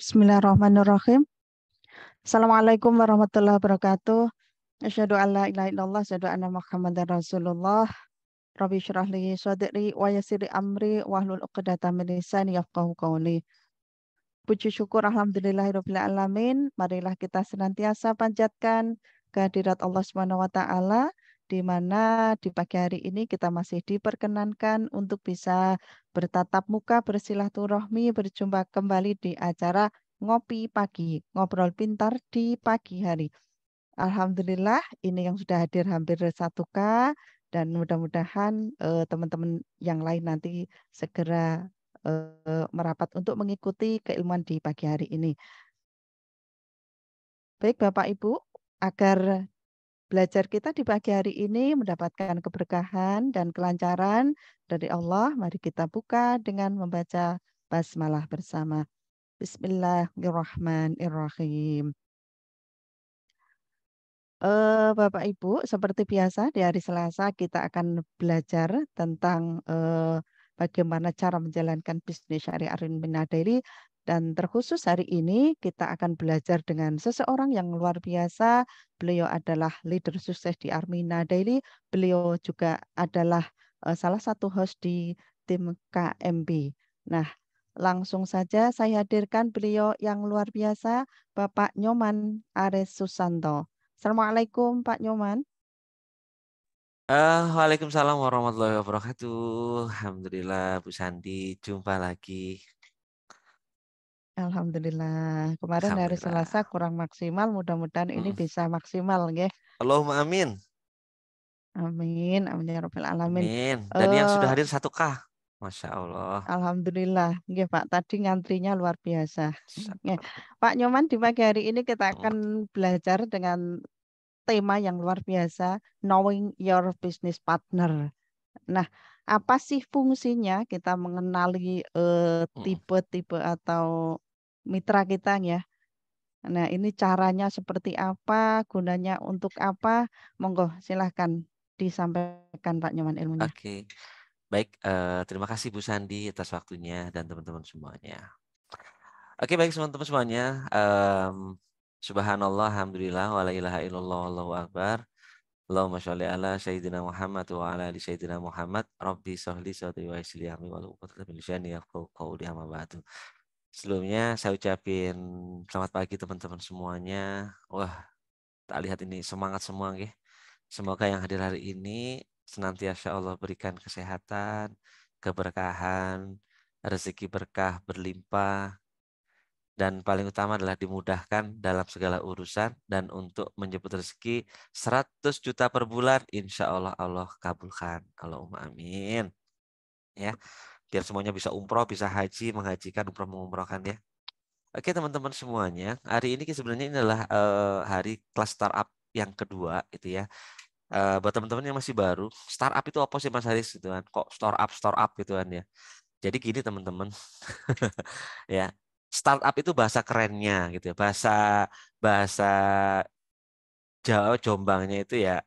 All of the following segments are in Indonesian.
Bismillahirrahmanirrahim. Assalamualaikum warahmatullahi wabarakatuh. Asyhadu an la ilaha illallah, asyhadu anna Muhammadar Rasulullah. Rabbi syrah li sadri wa yassir li amri wahlul 'uqdatam min lisani yafqahu qawli. Puji syukur alhamdulillahirabbil alamin. Marilah kita senantiasa panjatkan kehadirat Allah Subhanahu wa taala di mana di pagi hari ini kita masih diperkenankan untuk bisa bertatap muka, bersilaturahmi, berjumpa kembali di acara Ngopi Pagi, Ngobrol Pintar di pagi hari. Alhamdulillah ini yang sudah hadir hampir 1K dan mudah-mudahan teman-teman yang lain nanti segera merapat untuk mengikuti keilmuan di pagi hari ini. Baik Bapak Ibu, agar belajar kita di pagi hari ini mendapatkan keberkahan dan kelancaran dari Allah, mari kita buka dengan membaca basmalah bersama. Bismillahirrahmanirrahim. Bapak Ibu, seperti biasa di hari Selasa kita akan belajar tentang bagaimana cara menjalankan bisnis syariah Armin Daily, dan terkhusus hari ini kita akan belajar dengan seseorang yang luar biasa. Beliau adalah leader sukses di Armina Daily. Beliau juga adalah salah satu host di tim KMB. Nah, langsung saja saya hadirkan beliau yang luar biasa, Bapak Nyoman Ares Susanto. Assalamualaikum Pak Nyoman. Waalaikumsalam warahmatullahi wabarakatuh. Alhamdulillah Bu Sandi, jumpa lagi. Alhamdulillah. Kemarin hari Selasa Alhamdulillah. kurang maksimal, mudah-mudahan ini Mm. bisa maksimal nggih. Allahumma amin. Amin, amin ya rabbal alamin. Amin. Dan yang sudah Eh hadir 1K. Masya Allah. Alhamdulillah, nggih Pak. Tadi ngantrinya luar biasa. Masya Nggih. Allah. Pak Nyoman, di pagi hari ini kita Mm. akan belajar dengan tema yang luar biasa, knowing your business partner. Nah, apa sih fungsinya kita mengenali Mm. tipe-tipe atau mitra kita ya? Nah, ini caranya seperti apa, gunanya untuk apa? Monggo, silahkan disampaikan Pak Nyoman ilmunya. Oke. Baik, terima kasih Bu Sandi atas waktunya dan teman-teman semuanya. Oke, baik teman-teman semuanya. Subhanallah, alhamdulillah, wa la ilaha illallah, Allahu akbar. Allahumma sholli ala Sayyidina Muhammad wa ala ali Sayyidina Muhammad. Rabbi sholli sadri wa yassir li amri wahlul 'uqdatam min lisani yafqahu qawli, amma ba'du. Sebelumnya saya ucapin selamat pagi teman-teman semuanya. Wah, tak lihat ini semangat semua nggih. Semoga yang hadir hari ini senantiasa Allah berikan kesehatan, keberkahan, rezeki berkah berlimpah, dan paling utama adalah dimudahkan dalam segala urusan, dan untuk menjemput rezeki 100 juta per bulan, insya Allah Allah kabulkan. Allahumma amin. Ya, biar semuanya bisa umroh, bisa haji, menghajikan, umroh, mengumrohkan ya. Oke teman-teman semuanya, hari ini sebenarnya ini adalah hari kelas startup yang kedua itu ya. Buat teman-teman yang masih baru, startup itu apa sih Mas Haris gitu kan? Kok startup gitu kan ya? Jadi gini teman-teman, ya, startup itu bahasa kerennya gitu ya, bahasa bahasa Jawa Jombangnya itu ya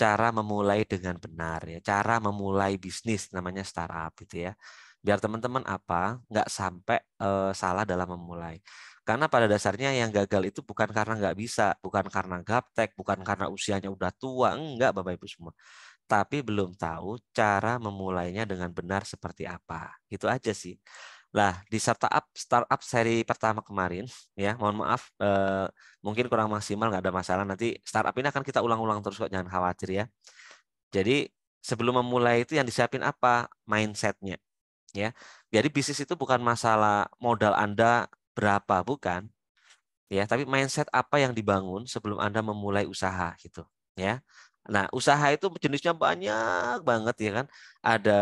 cara memulai dengan benar ya, cara memulai bisnis namanya startup gitu ya. Biar teman-teman nggak sampai salah dalam memulai. Karena pada dasarnya yang gagal itu bukan karena nggak bisa, bukan karena gaptek, bukan karena usianya udah tua, enggak Bapak Ibu semua. Tapi belum tahu cara memulainya dengan benar seperti apa. Gitu aja sih. Lah, di startup seri pertama kemarin, ya, mohon maaf, mungkin kurang maksimal, nggak ada masalah. Nanti startup ini akan kita ulang-ulang terus kok, jangan khawatir ya. Jadi sebelum memulai itu yang disiapin apa? Mindsetnya, ya. Jadi bisnis itu bukan masalah modal Anda berapa, bukan, ya. Tapi mindset apa yang dibangun sebelum Anda memulai usaha, gitu, ya. Nah, usaha itu jenisnya banyak banget ya kan. Ada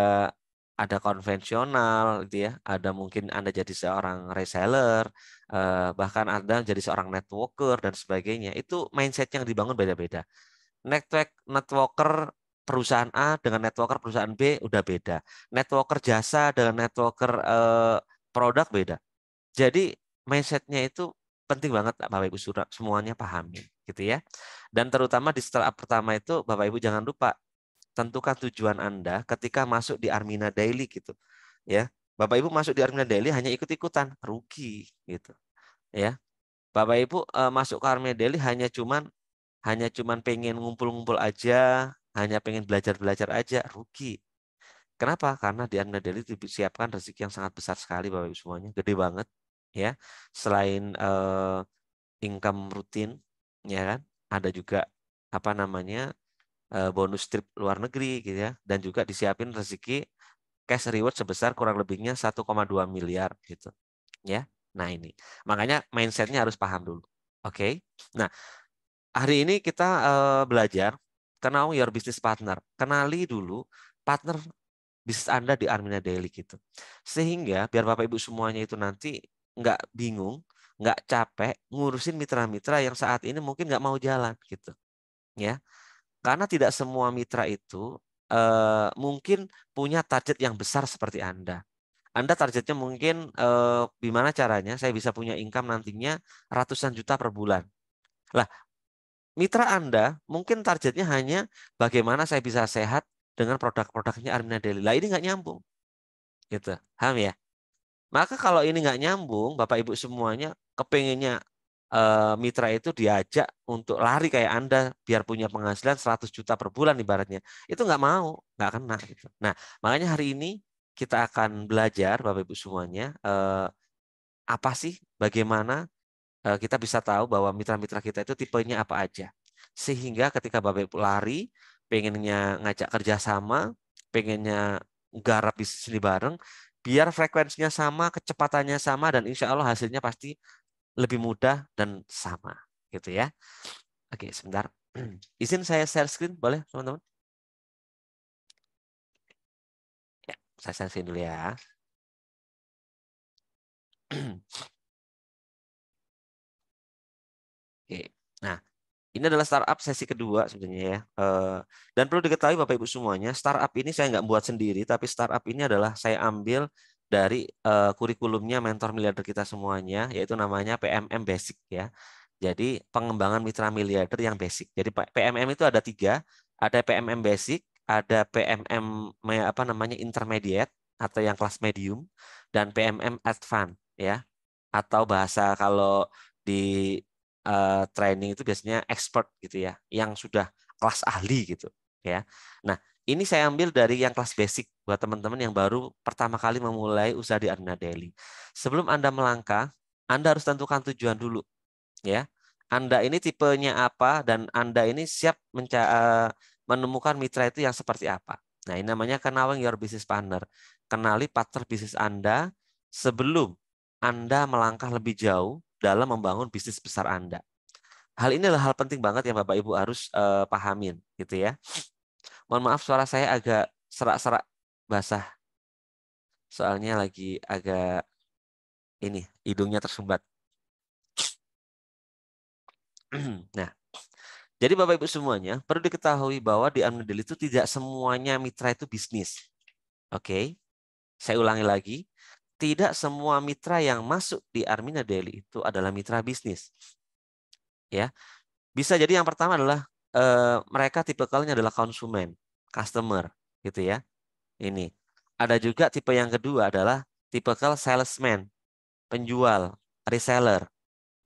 ada konvensional gitu ya, ada mungkin Anda jadi seorang reseller, bahkan Anda jadi seorang networker dan sebagainya. Itu mindset yang dibangun beda-beda. Networker perusahaan A dengan networker perusahaan B udah beda. Networker jasa dengan networker produk beda. Jadi mindsetnya itu penting banget Bapak Ibu semuanya pahami gitu ya. Dan terutama di startup pertama itu Bapak Ibu jangan lupa tentukan tujuan Anda ketika masuk di Armina Daily gitu. Ya. Bapak Ibu masuk di Armina Daily hanya ikut-ikutan, rugi gitu. ya. Bapak Ibu masuk ke Armada Daily hanya cuman pengen ngumpul-ngumpul aja, hanya pengen belajar-belajar aja, rugi. Kenapa? Karena di Armada Daily disiapkan rezeki yang sangat besar sekali Bapak Ibu semuanya, gede banget ya. Selain income rutin, ya kan, ada juga apa namanya bonus trip luar negeri gitu ya, dan juga disiapin rezeki cash reward sebesar kurang lebihnya 1,2 miliar gitu ya. Nah ini makanya mindsetnya harus paham dulu. Oke. Nah hari ini kita belajar kenal your business partner. Kenali dulu partner bisnis Anda di Armina Daily gitu. Sehingga biar Bapak Ibu semuanya itu nanti nggak bingung, nggak capek ngurusin mitra-mitra yang saat ini mungkin nggak mau jalan gitu. Ya, karena tidak semua mitra itu mungkin punya target yang besar seperti Anda. Anda targetnya mungkin gimana caranya saya bisa punya income nantinya ratusan juta per bulan. Lah, mitra Anda mungkin targetnya hanya bagaimana saya bisa sehat dengan produk-produknya Armina Daily. Lah ini nggak nyambung, gitu. Paham ya? Maka kalau ini nggak nyambung, Bapak Ibu semuanya kepengennya mitra itu diajak untuk lari kayak Anda biar punya penghasilan 100 juta per bulan ibaratnya. Itu nggak mau, nggak kena gitu. Nah, makanya hari ini kita akan belajar Bapak Ibu semuanya apa sih, bagaimana kita bisa tahu bahwa mitra-mitra kita itu tipenya apa aja. Sehingga ketika Bapak Ibu lari, pengennya ngajak kerjasama, pengennya garap bisnis ini bareng, biar frekuensinya sama, kecepatannya sama, dan insya Allah hasilnya pasti lebih mudah dan sama. Gitu ya. Oke, sebentar. Izin saya share screen, boleh teman-teman? Ya, saya share screen dulu ya. Oke. Nah, ini adalah startup sesi kedua sebenarnya ya. Dan perlu diketahui Bapak Ibu semuanya, startup ini saya nggak buat sendiri, tapi startup ini adalah saya ambil dari kurikulumnya mentor miliarder kita semuanya, yaitu namanya PMM Basic ya. Jadi pengembangan mitra miliarder yang basic. Jadi PMM itu ada tiga, ada PMM Basic, ada PMM apa namanya intermediate atau yang kelas medium, dan PMM Advance ya. Atau bahasa kalau di training itu biasanya expert gitu ya, yang sudah kelas ahli gitu ya. Nah, ini saya ambil dari yang kelas basic buat teman-teman yang baru pertama kali memulai usaha di Arena Daily. Sebelum Anda melangkah, Anda harus tentukan tujuan dulu ya. Anda ini tipenya apa dan Anda ini siap menemukan mitra itu yang seperti apa. Nah, ini namanya knowing your business partner. Kenali partner bisnis Anda sebelum Anda melangkah lebih jauh dalam membangun bisnis besar Anda. Hal ini adalah hal penting banget yang Bapak Ibu harus pahamin gitu ya. Mohon maaf suara saya agak serak-serak basah. Soalnya lagi agak ini hidungnya tersumbat. Nah, jadi Bapak Ibu semuanya perlu diketahui bahwa di Armada itu tidak semuanya mitra itu bisnis. Oke, saya ulangi lagi. Tidak semua mitra yang masuk di Armina Daily itu adalah mitra bisnis. Ya, bisa jadi yang pertama adalah mereka tipikalnya adalah konsumen, customer, gitu ya. Ini. Ada juga tipe yang kedua adalah tipikal salesman, penjual, reseller,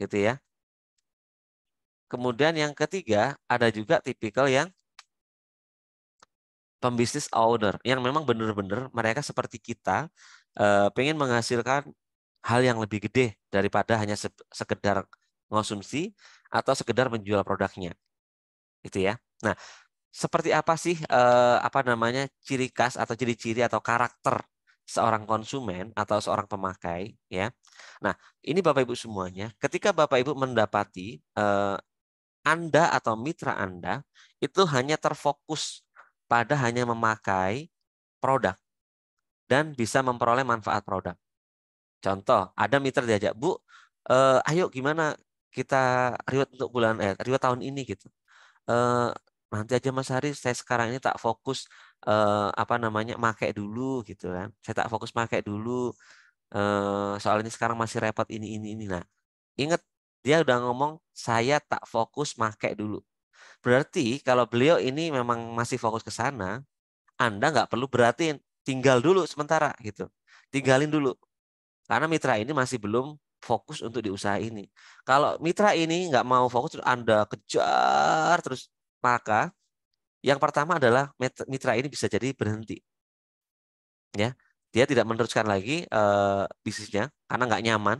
gitu ya. Kemudian yang ketiga ada juga tipikal yang pembisnis owner yang memang benar-benar mereka seperti kita pengen menghasilkan hal yang lebih gede daripada hanya sekedar konsumsi atau sekedar menjual produknya, gitu ya. Nah, seperti apa sih apa namanya ciri khas atau ciri-ciri atau karakter seorang konsumen atau seorang pemakai ya. Nah, ini Bapak Ibu semuanya, ketika Bapak Ibu mendapati Anda atau mitra Anda itu hanya terfokus pada hanya memakai produk dan bisa memperoleh manfaat produk. Contoh, ada mitra diajak, Bu, ayo gimana kita reward untuk reward tahun ini gitu. Eh, Nanti aja Mas Haris, saya sekarang ini tak fokus apa namanya make dulu gitu kan. Saya tak fokus make dulu. Soal ini sekarang masih repot ini. Nah, ingat dia udah ngomong saya tak fokus make dulu. Berarti kalau beliau ini memang masih fokus ke sana, Anda nggak perlu beratin, tinggal dulu sementara gitu. Tinggalin dulu. Karena mitra ini masih belum fokus untuk di usaha ini. Kalau mitra ini nggak mau fokus, Anda kejar terus, maka yang pertama adalah mitra ini bisa jadi berhenti. Ya, dia tidak meneruskan lagi bisnisnya karena nggak nyaman.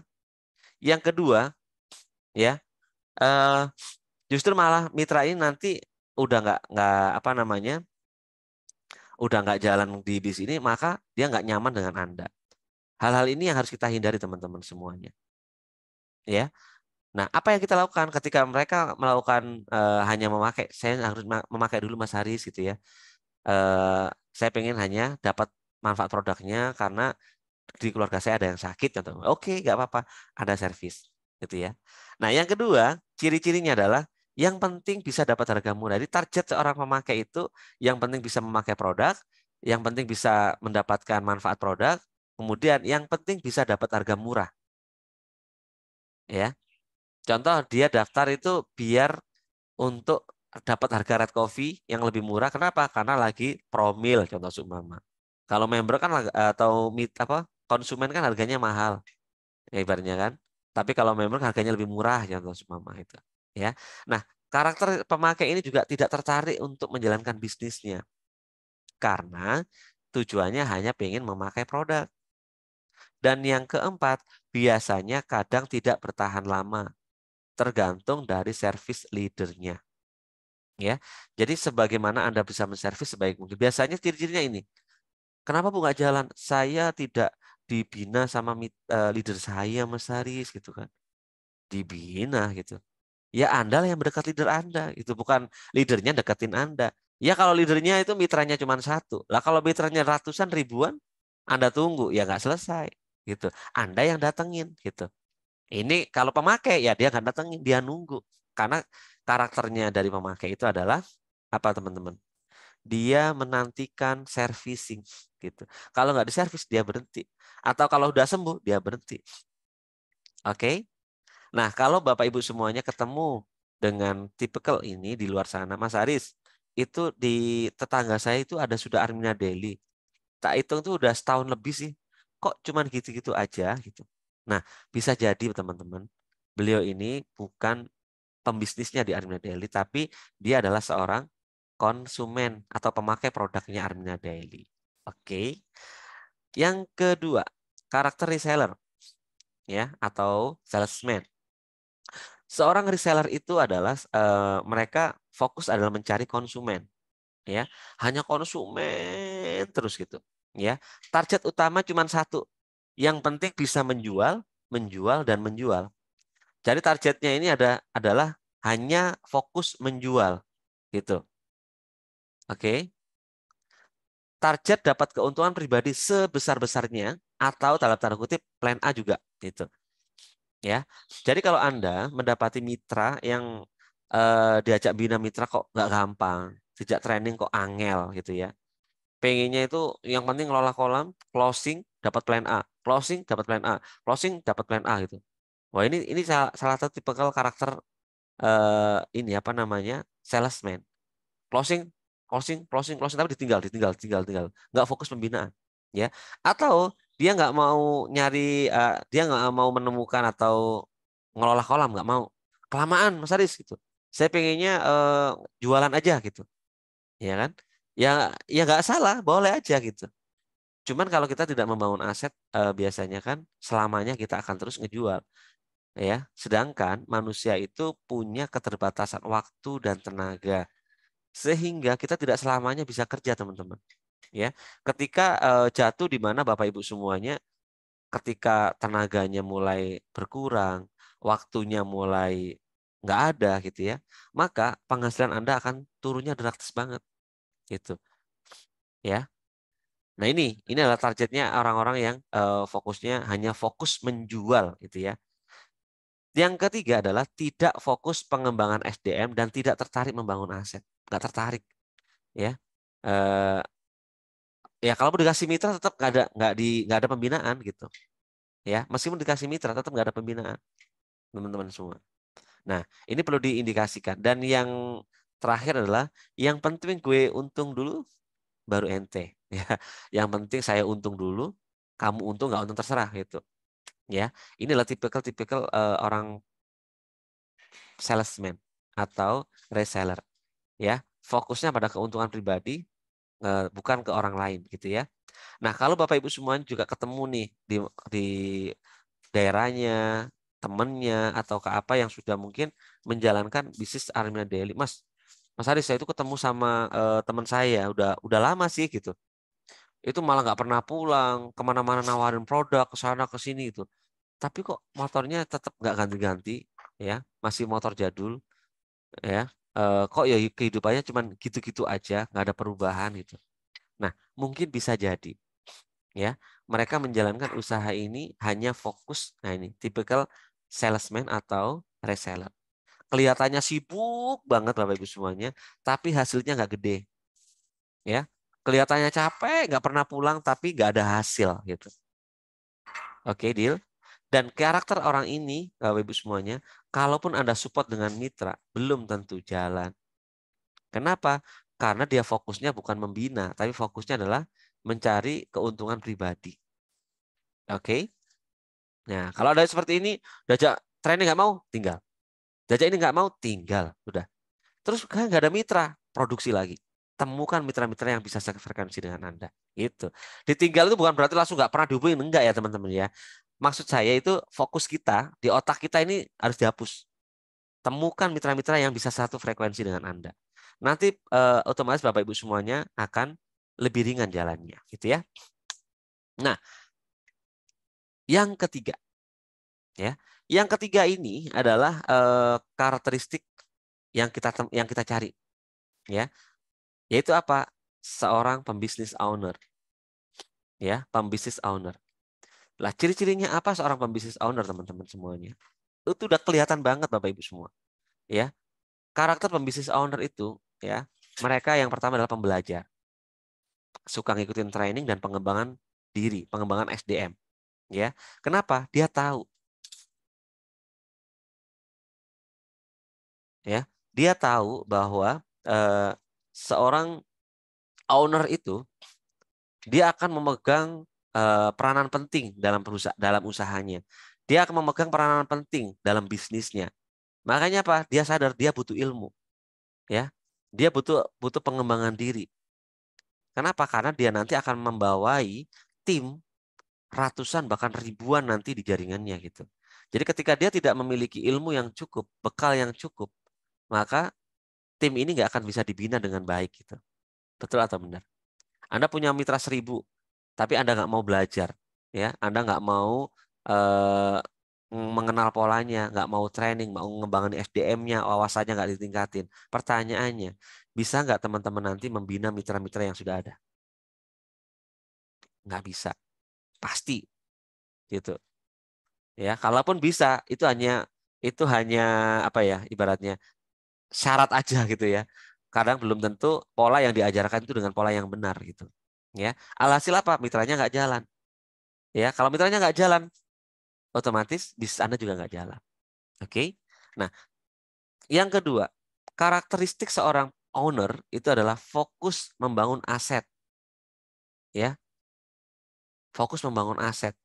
Yang kedua, ya, eh, justru malah mitra ini nanti udah nggak apa namanya, udah nggak jalan di bisnis ini, maka dia nggak nyaman dengan Anda. Hal-hal ini yang harus kita hindari teman-teman semuanya. Ya, nah apa yang kita lakukan ketika mereka melakukan hanya memakai, saya harus memakai dulu Mas Haris gitu ya. Eh, saya pengen hanya dapat manfaat produknya karena di keluarga saya ada yang sakit contoh. Oke, nggak apa-apa, ada servis gitu ya. Nah, yang kedua, ciri-cirinya adalah yang penting bisa dapat harga murah. Jadi target seorang pemakai itu yang penting bisa memakai produk, yang penting bisa mendapatkan manfaat produk, kemudian yang penting bisa dapat harga murah, ya. Contoh dia daftar itu biar untuk dapat harga red coffee yang lebih murah. Kenapa? Karena lagi promil contoh seumpama. Kalau member kan atau apa konsumen kan harganya mahal, ya ibaratnya kan. Tapi kalau member harganya lebih murah contoh seumpama itu. Ya. Nah, karakter pemakai ini juga tidak tertarik untuk menjalankan bisnisnya karena tujuannya hanya pengen memakai produk. Dan yang keempat, biasanya kadang tidak bertahan lama, tergantung dari service leadernya. Ya, jadi sebagaimana Anda bisa menservis sebaik mungkin. Biasanya ciri-cirinya ini. Kenapa Bu nggak jalan? Saya tidak dibina sama leader saya, Mas Haris, gitu kan. Dibina gitu. Ya Anda lah yang mendekat leader Anda, itu bukan leadernya deketin Anda. Ya kalau leadernya itu mitranya cuma satu, lah kalau mitranya ratusan ribuan, Anda tunggu ya nggak selesai, gitu. Anda yang datengin, gitu. Ini kalau pemakai ya dia nggak datengin, dia nunggu. Karena karakternya dari pemakai itu adalah apa teman-teman? Dia menantikan servicing gitu. Kalau nggak diservis dia berhenti. Atau kalau udah sembuh dia berhenti. Oke? Nah, kalau Bapak Ibu semuanya ketemu dengan tipikal ini di luar sana, Mas Aris, itu di tetangga saya itu ada sudah Armina Daily. Tak hitung tuh udah setahun lebih sih. Kok cuman gitu-gitu aja gitu. Nah, bisa jadi teman-teman, beliau ini bukan pembisnisnya di Armina Daily, tapi dia adalah seorang konsumen atau pemakai produknya Armina Daily. Oke. Yang kedua, karakter reseller ya atau salesman. Seorang reseller itu adalah mereka fokus adalah mencari konsumen, ya. Hanya konsumen terus gitu, ya. Target utama cuma satu. Yang penting bisa menjual, menjual dan menjual. Jadi targetnya ini adalah hanya fokus menjual, gitu. Oke. Target dapat keuntungan pribadi sebesar-besarnya atau dalam tanda kutip plan A juga, gitu. Ya, jadi kalau Anda mendapati mitra yang diajak bina mitra kok nggak gampang, dijak training kok angel gitu ya. Pengennya itu yang penting ngelola kolam, closing dapat plan A, closing dapat plan A, closing dapat plan A gitu. Wah ini salah satu tipe karakter ini apa namanya salesman. Closing, closing, closing, closing tapi ditinggal, ditinggal, tinggal, tinggal. Nggak fokus pembinaan, ya. Atau dia nggak mau nyari, dia nggak mau menemukan atau ngelola kolam, nggak mau. Kelamaan, Mas Aris gitu. Saya pengennya jualan aja gitu, ya kan? Ya, ya nggak salah, boleh aja gitu. Cuman kalau kita tidak membangun aset, biasanya kan selamanya kita akan terus ngejual, ya. Sedangkan manusia itu punya keterbatasan waktu dan tenaga sehingga kita tidak selamanya bisa kerja teman-teman ya ketika jatuh di mana Bapak Ibu semuanya ketika tenaganya mulai berkurang waktunya mulai nggak ada gitu ya maka penghasilan Anda akan turunnya drastis banget gitu ya. Nah ini adalah targetnya orang-orang yang fokusnya hanya fokus menjual gitu ya. Yang ketiga adalah tidak fokus pengembangan SDM dan tidak tertarik membangun aset, nggak tertarik ya. Eh, ya kalau dikasih mitra tetap nggak ada pembinaan gitu ya meskipun dikasih mitra tetap nggak ada pembinaan teman-teman semua. Nah ini perlu diindikasikan dan yang terakhir adalah yang penting gue untung dulu baru ente ya yang penting saya untung dulu kamu untung nggak untung terserah gitu Ya, inilah tipikal orang salesman atau reseller. Ya, fokusnya pada keuntungan pribadi, bukan ke orang lain gitu ya. Nah, kalau Bapak Ibu semuanya juga ketemu nih di daerahnya, temennya atau ke apa yang sudah mungkin menjalankan bisnis Armina Daily. Mas Haris, saya itu ketemu sama teman saya udah lama sih gitu. Itu malah nggak pernah pulang, kemana-mana nawarin produk ke sana ke sini gitu. Tapi kok motornya tetap nggak ganti-ganti, ya, masih motor jadul, ya. Kok ya kehidupannya cuman gitu-gitu aja, nggak ada perubahan gitu. Nah, mungkin bisa jadi, ya, mereka menjalankan usaha ini hanya fokus. Nah, ini tipikal salesman atau reseller. Kelihatannya sibuk banget Bapak Ibu semuanya, tapi hasilnya nggak gede, ya. Kelihatannya capek, nggak pernah pulang, tapi nggak ada hasil gitu. Oke, deal. Dan karakter orang ini, Bapak Ibu semuanya, kalaupun Anda support dengan mitra, belum tentu jalan. Kenapa? Karena dia fokusnya bukan membina, tapi fokusnya adalah mencari keuntungan pribadi. Oke? Nah, kalau ada seperti ini, diajak training nggak mau, tinggal. Diajak ini nggak mau, tinggal. Udah. Terus kan nggak ada mitra, produksi lagi. Temukan mitra-mitra yang bisa frekuensi dengan Anda. Itu. Ditinggal itu bukan berarti langsung nggak pernah dihubungin, enggak ya teman-teman ya. Maksud saya itu fokus kita, di otak kita ini harus dihapus. Temukan mitra-mitra yang bisa satu frekuensi dengan Anda. Nanti otomatis Bapak Ibu semuanya akan lebih ringan jalannya, gitu ya. Nah, yang ketiga, ya, yang ketiga ini adalah karakteristik yang kita cari, ya, yaitu apa? Seorang pembisnis owner, ya, pembisnis owner. Lah, ciri-cirinya apa seorang pembisnis owner, teman-teman semuanya? Itu udah kelihatan banget Bapak Ibu semua, ya. Karakter pembisnis owner itu, ya, mereka yang pertama adalah pembelajar, suka ngikutin training dan pengembangan diri, pengembangan SDM, ya. Kenapa? Dia tahu, ya. Dia tahu bahwa seorang owner itu dia akan memegang peranan penting dalam usahanya. Dia akan memegang peranan penting dalam bisnisnya. Makanya apa? Dia sadar dia butuh ilmu, ya. Dia butuh butuh pengembangan diri. Kenapa? Karena dia nanti akan membawai tim ratusan bahkan ribuan nanti di jaringannya gitu. Jadi ketika dia tidak memiliki ilmu yang cukup, bekal yang cukup, maka tim ini nggak akan bisa dibina dengan baik gitu. Betul atau benar? Anda punya mitra 1.000, tapi Anda nggak mau belajar, ya, Anda nggak mau eh, mengenal polanya, nggak mau training, mau ngembangin SDM-nya, wawasannya nggak ditingkatin. Pertanyaannya, bisa nggak teman-teman nanti membina mitra-mitra yang sudah ada? Nggak bisa, pasti gitu. Ya, kalaupun bisa, itu hanya apa ya, ibaratnya syarat aja gitu ya. Kadang belum tentu pola yang diajarkan itu dengan pola yang benar gitu. Ya, alhasil apa? Mitranya nggak jalan. Ya, kalau mitranya nggak jalan, otomatis bisnis Anda juga nggak jalan. Oke. Nah, yang kedua, karakteristik seorang owner itu adalah fokus membangun aset. Ya, fokus membangun aset.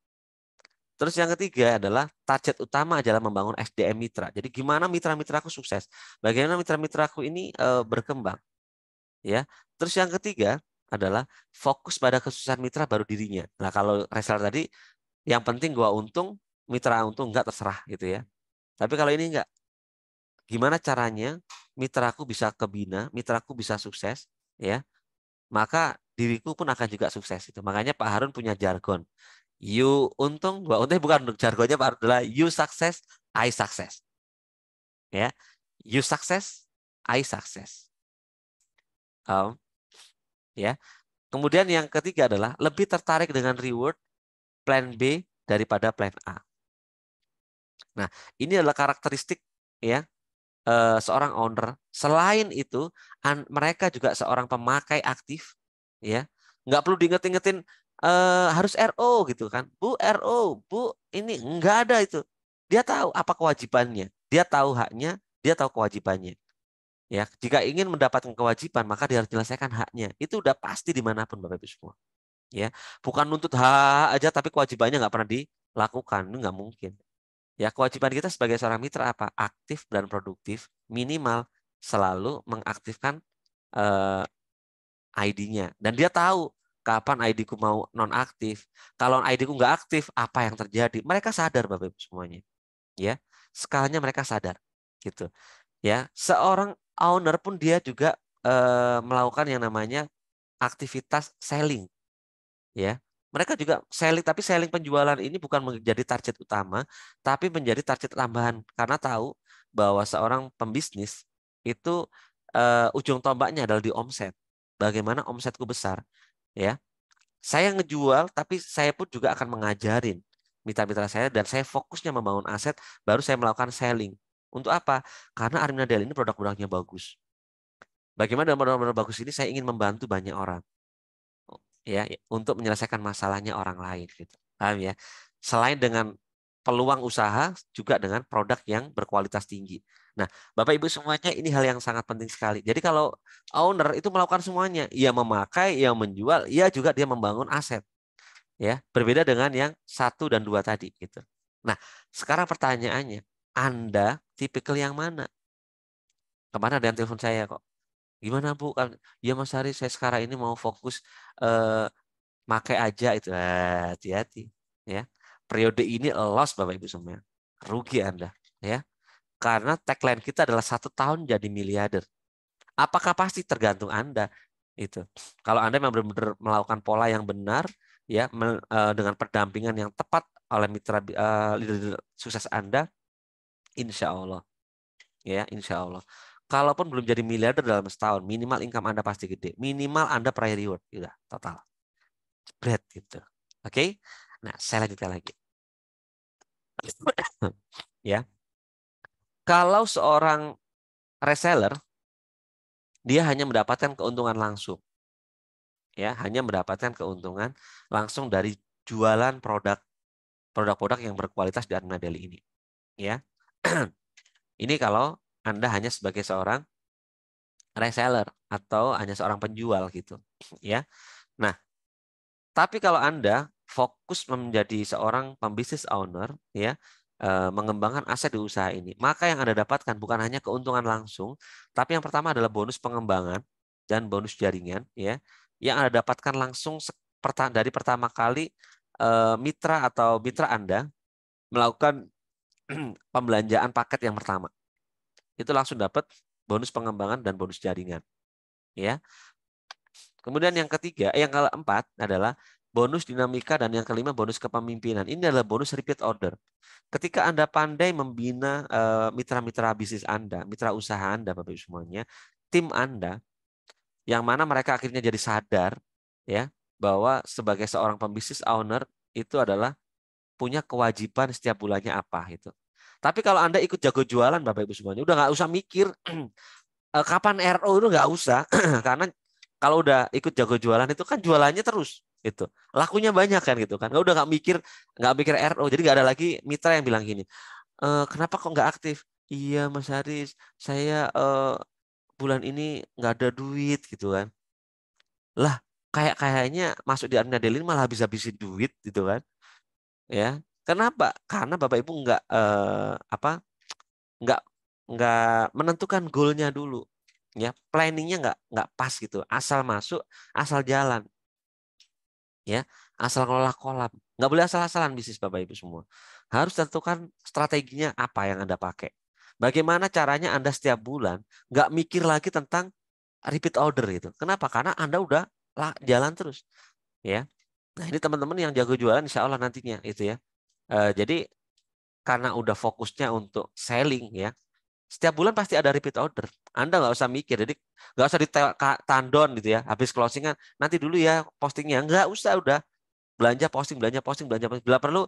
Terus yang ketiga adalah target utama adalah membangun SDM mitra. Jadi gimana mitra-mitraku sukses? Bagaimana mitra-mitraku ini berkembang? Ya. Terus yang ketiga adalah fokus pada kesuksesan mitra baru dirinya. Nah, kalau reseller tadi yang penting gua untung, mitra untung enggak terserah gitu ya. Tapi kalau ini enggak, gimana caranya mitraku bisa kebina, mitraku bisa sukses, ya. Maka diriku pun akan juga sukses itu. Makanya Pak Harun punya jargon. You untung, gua untung, bukan jargonnya Pak Harun adalah you success, I success. Ya. You success, I success. Ya. Kemudian yang ketiga adalah lebih tertarik dengan reward plan B daripada plan A. Nah, ini adalah karakteristik, ya, seorang owner. Selain itu, mereka juga seorang pemakai aktif, ya. Nggak perlu diinget-ingetin harus RO gitu kan. Bu, RO, Bu, ini nggak ada itu. Dia tahu apa kewajibannya, dia tahu haknya, dia tahu kewajibannya. Ya, jika ingin mendapatkan kewajiban, maka dia harus menyelesaikan haknya. Itu udah pasti dimanapun Bapak Ibu semua. Ya, bukan nuntut hak aja tapi kewajibannya nggak pernah lakukan, itu nggak mungkin. Ya, kewajiban kita sebagai seorang mitra apa? Aktif dan produktif, minimal selalu mengaktifkan ID-nya. Dan dia tahu kapan ID-ku mau nonaktif. Kalau ID-ku nggak aktif, apa yang terjadi? Mereka sadar, Bapak Ibu semuanya. Ya, skalanya mereka sadar, gitu. Ya, seorang owner pun dia juga melakukan yang namanya aktivitas selling. Ya, mereka juga selling, tapi selling penjualan ini bukan menjadi target utama, tapi menjadi target tambahan karena tahu bahwa seorang pembisnis itu ujung tombaknya adalah di omset. Bagaimana omsetku besar, ya. Saya ngejual, tapi saya pun juga akan mengajarin mitra-mitra saya dan saya fokusnya membangun aset, baru saya melakukan selling. Untuk apa? Karena Armina Daily ini produk-produknya bagus. Bagaimana dengan produk-produk bagus ini saya ingin membantu banyak orang, ya, untuk menyelesaikan masalahnya orang lain gitu. Paham ya? Selain dengan peluang usaha juga dengan produk yang berkualitas tinggi. Nah, Bapak Ibu semuanya ini hal yang sangat penting sekali. Jadi kalau owner itu melakukan semuanya, ia memakai, ia menjual, ia juga dia membangun aset, ya. Berbeda dengan yang 1 dan 2 tadi gitu. Nah, sekarang pertanyaannya, Anda tipikal yang mana? Kemana ada yang telepon saya kok? Gimana Bu? Kan, ya Mas Haris, saya sekarang ini mau fokus pakai aja itu. Hati-hati, ya. Periode ini loss Bapak Ibu semua. Rugi Anda, ya. Karena tagline kita adalah 1 tahun jadi miliarder. Apakah pasti tergantung Anda itu. Kalau Anda memang benar-benar melakukan pola yang benar, ya, dengan pendampingan yang tepat oleh mitra leader sukses Anda, insya Allah, ya, insya Allah. Kalaupun belum jadi miliarder dalam setahun, minimal income Anda pasti gede. Minimal Anda prior reward, udah total. Jebret gitu. Oke. Nah, saya lanjutkan lagi. Ya. Kalau seorang reseller dia hanya mendapatkan keuntungan langsung. Ya, hanya mendapatkan keuntungan langsung dari jualan produk-produk yang berkualitas di Armina Daily ini. Ya. Ini kalau Anda hanya sebagai seorang reseller atau hanya seorang penjual gitu, ya. Nah, tapi kalau Anda fokus menjadi seorang pembisnis owner, ya, mengembangkan aset di usaha ini, maka yang Anda dapatkan bukan hanya keuntungan langsung, tapi yang pertama adalah bonus pengembangan dan bonus jaringan, ya, yang Anda dapatkan langsung dari pertama kali mitra atau mitra Anda melakukan pembelanjaan paket yang pertama. Itu langsung dapat bonus pengembangan dan bonus jaringan, ya. Kemudian yang ketiga, yang keempat adalah bonus dinamika dan yang kelima bonus kepemimpinan. Ini adalah bonus repeat order. Ketika Anda pandai membina mitra-mitra bisnis Anda, mitra usaha Anda, Bapak Ibu semuanya, tim Anda, yang mana mereka akhirnya jadi sadar, ya, bahwa sebagai seorang pembisnis owner itu adalah punya kewajiban setiap bulannya apa itu. Tapi kalau Anda ikut jago jualan, Bapak Ibu semuanya, udah nggak usah mikir kapan RO, itu nggak usah. Karena kalau udah ikut jago jualan itu kan jualannya terus itu, lakunya banyak kan gitu kan. Udah nggak mikir RO, jadi nggak ada lagi mitra yang bilang gini, kenapa kok nggak aktif? Iya Mas Haris, saya bulan ini nggak ada duit gitu kan. Lah, kayaknya masuk di Armina Daily malah habis-habisin duit gitu kan, ya. Kenapa? Karena Bapak Ibu apa nggak nggak menentukan goalnya dulu, ya. Planningnya nggak pas gitu, asal masuk asal jalan, ya, asal ngelola kolam. Nggak boleh asal-asalan bisnis Bapak Ibu semua. Harus tentukan strateginya apa yang Anda pakai. Bagaimana caranya Anda setiap bulan nggak mikir lagi tentang repeat order itu. Kenapa? Karena Anda udah jalan terus, ya. Nah, ini teman-teman yang jago jualan insya Allah nantinya itu, ya. Jadi karena udah fokusnya untuk selling, ya, setiap bulan pasti ada repeat order. Anda nggak usah mikir, jadi nggak usah ditandon gitu ya. Habis closingan nanti dulu ya postingnya, nggak usah, udah belanja posting, belanja posting, belanja posting. Bila perlu,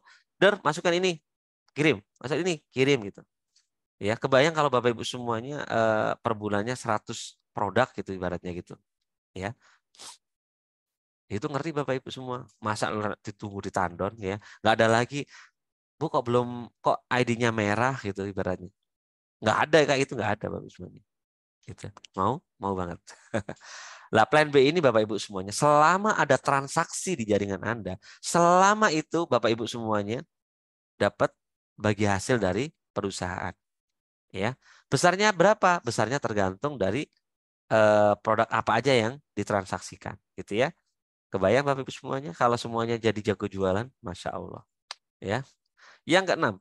masukkan ini, kirim, masuk ini, kirim gitu. Ya, kebayang kalau Bapak Ibu semuanya per bulannya 100 produk gitu ibaratnya gitu. Ya, itu ngerti Bapak Ibu semua. Masa ditunggu ditandon, ya. Nggak ada lagi, Bu kok belum, kok ID-nya merah gitu ibaratnya. Nggak ada kayak gitu, nggak ada Bapak Ibu semuanya. Gitu. Mau banget. Lah plan B ini Bapak Ibu semuanya, selama ada transaksi di jaringan Anda, selama itu Bapak Ibu semuanya dapat bagi hasil dari perusahaan. Ya, besarnya berapa? Besarnya tergantung dari produk apa aja yang ditransaksikan, gitu ya. Kebayang Bapak Ibu semuanya? Kalau semuanya jadi jago jualan, Masya Allah. Ya. Yang keenam,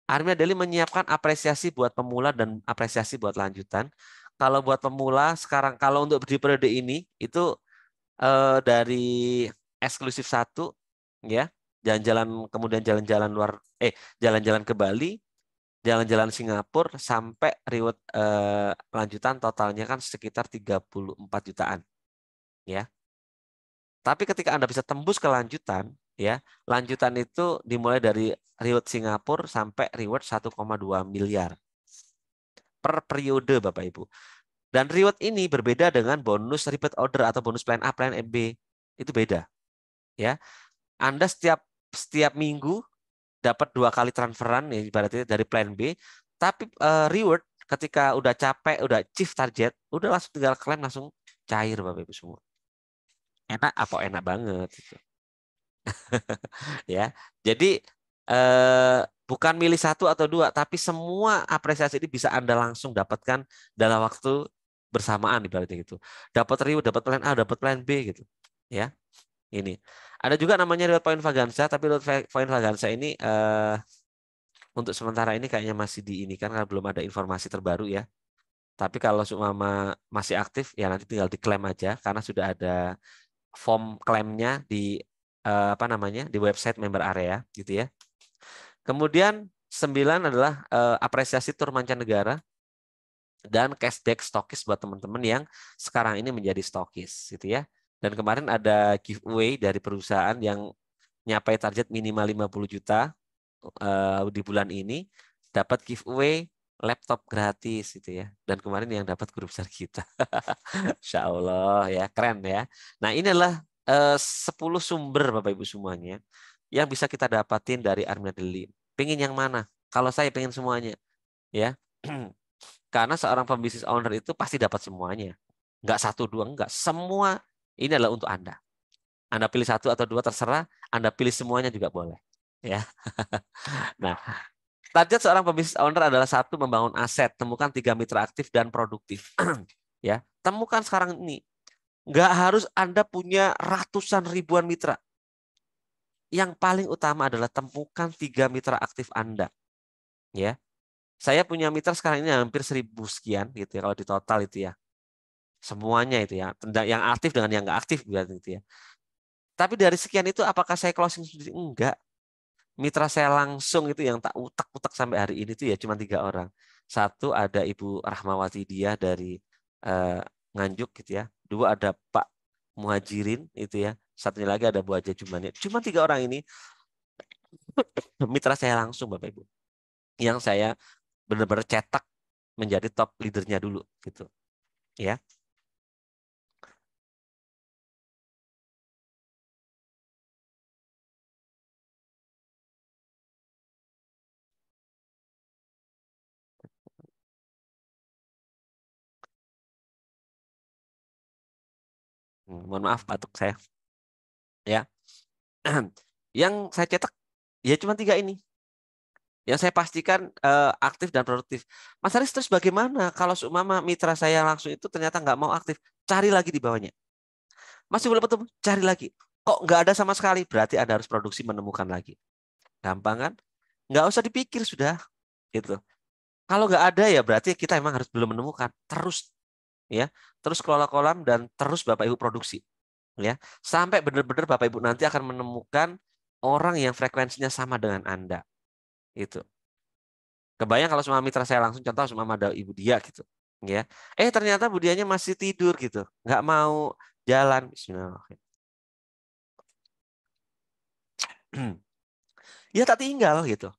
Armia Daily menyiapkan apresiasi buat pemula dan apresiasi buat lanjutan. Kalau buat pemula sekarang, kalau untuk di periode ini itu dari eksklusif 1, ya, jalan-jalan, kemudian jalan-jalan jalan-jalan ke Bali, jalan-jalan Singapura, sampai reward lanjutan totalnya kan sekitar 34 jutaan, ya. Tapi ketika Anda bisa tembus ke lanjutan, ya, lanjutan itu dimulai dari reward Singapura sampai reward 1,2 miliar per periode, Bapak Ibu. Dan reward ini berbeda dengan bonus repeat order atau bonus plan A, plan B. Itu beda, ya. Anda setiap minggu dapat 2 kali transferan, ya, ibaratnya dari plan B, tapi reward ketika udah capek, udah achieve target, udah langsung tinggal klaim, langsung cair Bapak Ibu semua. Enak apa enak banget gitu. Ya. Jadi bukan milih 1 atau 2, tapi semua apresiasi ini bisa Anda langsung dapatkan dalam waktu bersamaan ibaratnya gitu. Dapat reward, dapat plan A, dapat plan B gitu. Ya. Ini. Ada juga namanya reward point Vaganza, tapi reward point Vaganza ini untuk sementara ini kayaknya masih di ini kan, karena belum ada informasi terbaru ya. Tapi kalau seumpama masih aktif ya nanti tinggal diklaim aja, karena sudah ada form klaimnya di apa namanya, di website member area gitu ya. Kemudian 9 adalah apresiasi tur mancanegara dan cashback stokis buat teman-teman yang sekarang ini menjadi stokis gitu ya. Dan kemarin ada giveaway dari perusahaan yang nyapai target minimal 50 juta di bulan ini, dapat giveaway laptop gratis gitu ya. Dan kemarin yang dapat guru besar kita. Insya Allah ya, keren ya. Nah, ini adalah 10 sumber Bapak Ibu semuanya yang bisa kita dapatin dari Armia Daily. Pengen yang mana? Kalau saya pengen semuanya, ya. Karena seorang pembisnis owner itu pasti dapat semuanya. Enggak satu dua, enggak. Semua ini adalah untuk Anda. Anda pilih 1 atau 2 terserah, Anda pilih semuanya juga boleh. Ya. Nah, target seorang pembisnis owner adalah 1, membangun aset, temukan 3 mitra aktif dan produktif. Ya, temukan sekarang ini. Nggak harus Anda punya ratusan ribuan mitra. Yang paling utama adalah temukan 3 mitra aktif Anda. Ya, saya punya mitra sekarang ini hampir 1.000 sekian gitu ya kalau di total itu ya. Semuanya itu ya, yang aktif dengan yang nggak aktif gitu ya. Tapi dari sekian itu apakah saya closing sendiri? Enggak. Mitra saya langsung itu yang tak utak-utak sampai hari ini tuh ya cuma 3 orang. 1 ada Ibu Rahmawati dia dari eh, Nganjuk gitu ya. 2 ada Pak Muhajirin itu ya. Satunya lagi ada Bu Haja Jumannya. Cuma 3 orang ini mitra saya langsung Bapak Ibu. Yang saya benar-benar cetak menjadi top leadernya dulu gitu. Ya. Mohon maaf batuk saya. Ya. Yang saya cetak ya cuma 3 ini. Yang saya pastikan aktif dan produktif. Mas Haris, terus bagaimana kalau seumpama mitra saya langsung itu ternyata nggak mau aktif? Cari lagi di bawahnya. Masih belum ketemu? Cari lagi. Kok nggak ada sama sekali? Berarti Anda harus produksi menemukan lagi. Gampang kan? Nggak usah dipikir sudah. Gitu. Kalau nggak ada ya berarti kita emang harus belum menemukan. Terus ya, terus kelola kolam dan terus Bapak Ibu produksi. Ya, sampai benar-benar Bapak Ibu nanti akan menemukan orang yang frekuensinya sama dengan Anda. Itu. Kebayang kalau semua mitra saya langsung contoh semua ada Ibu Dia gitu, ya. Ternyata Bu Dianya masih tidur gitu, nggak mau jalan. Bismillahirrahmanirrahim. Ya tak tinggal gitu.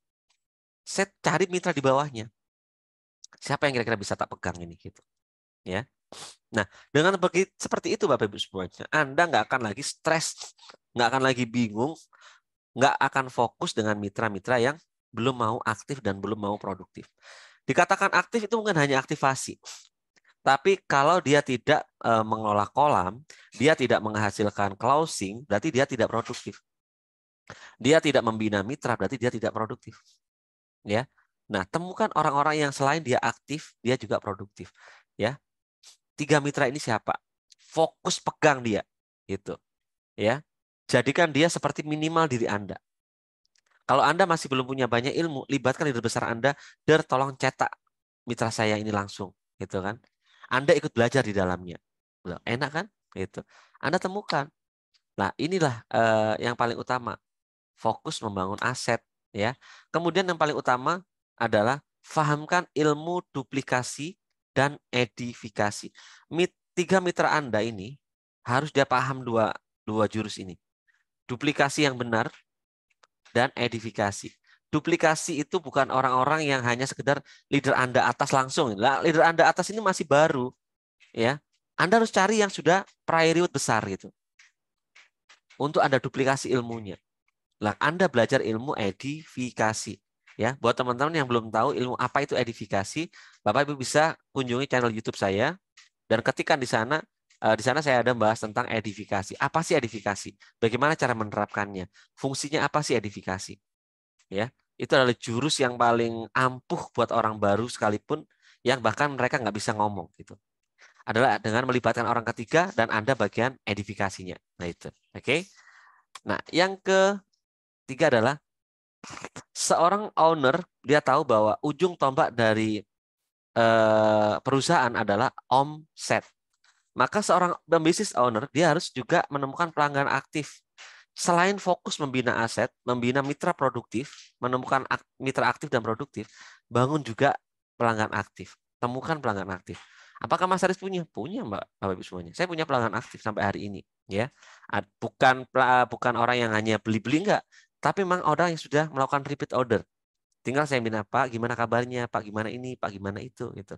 Saya cari mitra di bawahnya. Siapa yang kira-kira bisa tak pegang ini gitu, ya. Nah, dengan seperti itu Bapak Ibu semuanya, Anda nggak akan lagi stres, nggak akan lagi bingung, nggak akan fokus dengan mitra-mitra yang belum mau aktif dan belum mau produktif. Dikatakan aktif itu bukan hanya aktivasi. Tapi kalau dia tidak mengelola kolam, dia tidak menghasilkan closing, berarti dia tidak produktif. Dia tidak membina mitra, berarti dia tidak produktif. Ya. Nah, temukan orang-orang yang selain dia aktif, dia juga produktif. Ya. 3 mitra ini siapa? Fokus pegang dia. Gitu. Ya. Jadikan dia seperti minimal diri Anda. Kalau Anda masih belum punya banyak ilmu, libatkan leader besar Anda, tolong cetak mitra saya ini langsung, gitu kan? Anda ikut belajar di dalamnya. Loh, enak kan? Gitu. Anda temukan. Nah, inilah yang paling utama. Fokus membangun aset, ya. Kemudian yang paling utama adalah fahamkan ilmu duplikasi dan edifikasi. 3 mitra Anda ini harus dia paham dua jurus ini. Duplikasi yang benar dan edifikasi. Duplikasi itu bukan orang-orang yang hanya sekedar leader Anda atas langsung. Lah, leader Anda atas ini masih baru, ya. Anda harus cari yang sudah prioritas besar gitu. Untuk Anda duplikasi ilmunya. Lah, Anda belajar ilmu edifikasi. Ya, buat teman-teman yang belum tahu ilmu apa itu edifikasi, Bapak Ibu bisa kunjungi channel YouTube saya dan ketikkan di sana saya ada bahas tentang edifikasi. Apa sih edifikasi? Bagaimana cara menerapkannya? Fungsinya apa sih edifikasi? Ya, itu adalah jurus yang paling ampuh buat orang baru sekalipun yang bahkan mereka nggak bisa ngomong gitu. Adalah dengan melibatkan orang ketiga dan Anda bagian edifikasinya. Nah itu, oke. Nah, yang ketiga adalah seorang owner dia tahu bahwa ujung tombak dari perusahaan adalah omset. Maka seorang business owner dia harus juga menemukan pelanggan aktif. Selain fokus membina aset, membina mitra produktif, menemukan mitra aktif dan produktif, bangun juga pelanggan aktif. Temukan pelanggan aktif. Apakah Mas Aris punya? Punya, Mbak, Bapak Ibu semuanya. Saya punya pelanggan aktif sampai hari ini, ya. Bukan orang yang hanya beli-beli enggak, tapi memang orang yang sudah melakukan repeat order. Tinggal saya minta, Pak, gimana kabarnya? Pak, gimana ini? Pak, gimana itu? Gitu.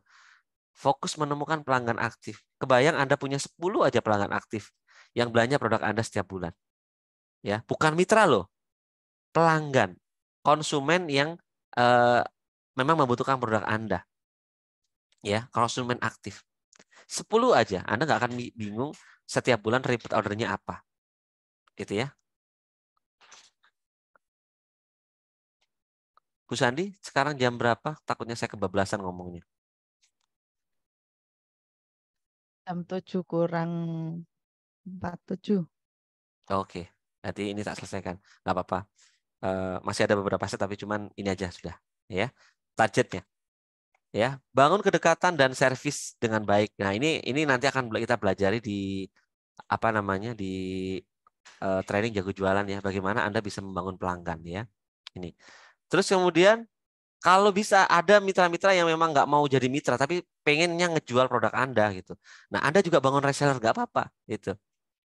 Fokus menemukan pelanggan aktif. Kebayang Anda punya 10 aja pelanggan aktif yang belanja produk Anda setiap bulan. Ya, bukan mitra loh, pelanggan, konsumen yang eh, memang membutuhkan produk Anda. Ya, konsumen aktif. 10 aja, Anda nggak akan bingung setiap bulan repeat ordernya apa. Gitu ya. Bu Sandi, sekarang jam berapa? Takutnya saya kebablasan ngomongnya. Jam 7 kurang 47. Oke, nanti ini tak selesaikan. Nggak apa-apa. Masih ada beberapa set, tapi cuman ini aja sudah. Ya, targetnya. Ya, bangun kedekatan dan servis dengan baik. Nah, ini nanti akan kita pelajari di apa namanya di training jago jualan ya. Bagaimana Anda bisa membangun pelanggan ya. Ini. Terus kemudian kalau bisa ada mitra-mitra yang memang nggak mau jadi mitra tapi pengennya ngejual produk Anda gitu. Nah, Anda juga bangun reseller nggak apa-apa gitu.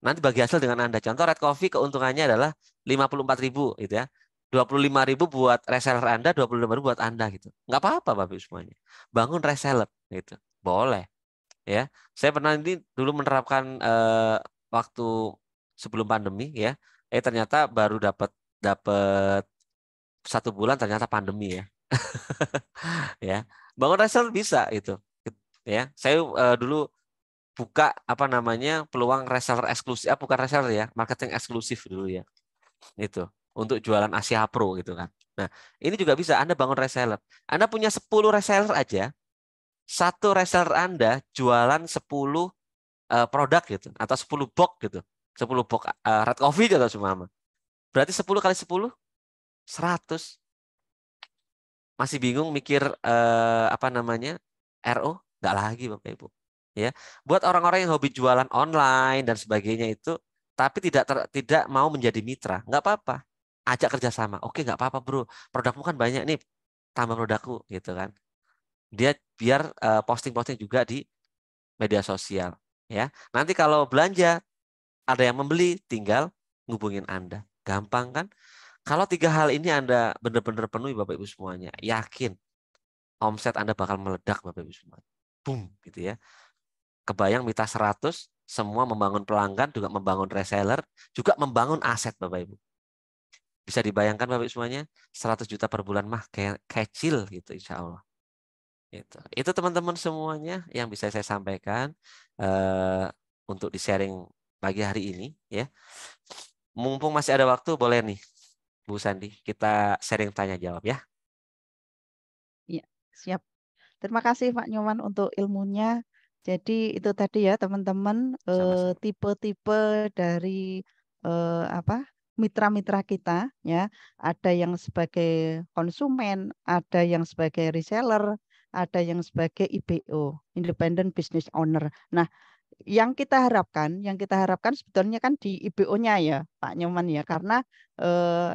Nanti bagi hasil dengan Anda. Contoh Red Coffee keuntungannya adalah 54.000 gitu ya. 25.000 buat reseller Anda, 25.000 buat Anda gitu. Nggak apa-apa Bapak Ibu semuanya. Bangun reseller gitu. Boleh ya. Saya pernah ini dulu menerapkan waktu sebelum pandemi ya. Ternyata baru dapat dapat 1 bulan ternyata pandemi ya. Ya. Bangun reseller bisa itu. Ya. Saya dulu buka apa namanya peluang reseller eksklusif, bukan reseller ya, marketing eksklusif dulu ya, itu untuk jualan Asia Pro gitu kan. Nah, ini juga bisa Anda bangun reseller. Anda punya 10 reseller aja, satu reseller Anda jualan 10 produk gitu, atau 10 box gitu, 10 box Red Coffee gitu semua. Berarti 10 kali 10, 100. Masih bingung mikir apa namanya RO? Nggak lagi Bapak Ibu. Ya, buat orang-orang yang hobi jualan online dan sebagainya itu, tapi tidak mau menjadi mitra, nggak apa-apa. Ajak kerjasama. Oke, nggak apa-apa bro. Produkmu kan banyak nih, tambah produkku gitu kan. Dia biar posting-posting juga di media sosial. Ya, nanti kalau belanja ada yang membeli, tinggal ngubungin Anda. Gampang kan? Kalau 3 hal ini Anda benar-benar penuhi Bapak Ibu semuanya, yakin omset Anda bakal meledak Bapak Ibu semua. Boom gitu ya. Kebayang mitra 100, semua membangun pelanggan, juga membangun reseller, juga membangun aset Bapak Ibu. Bisa dibayangkan Bapak Ibu semuanya, 100 juta per bulan mah kayak kecil gitu insya Allah. Itu teman-teman semuanya yang bisa saya sampaikan untuk di-sharing pagi hari ini ya. Mumpung masih ada waktu boleh nih Bu Sandi. Kita sharing tanya jawab ya. Ya, siap. Terima kasih Pak Nyoman untuk ilmunya. Jadi itu tadi ya teman-teman Sama-sama. tipe-tipe dari apa mitra-mitra kita ya. Ada yang sebagai konsumen, ada yang sebagai reseller, ada yang sebagai IBO, Independent Business Owner. Nah, yang kita harapkan sebetulnya kan di IBO-nya ya Pak Nyoman ya, karena eh,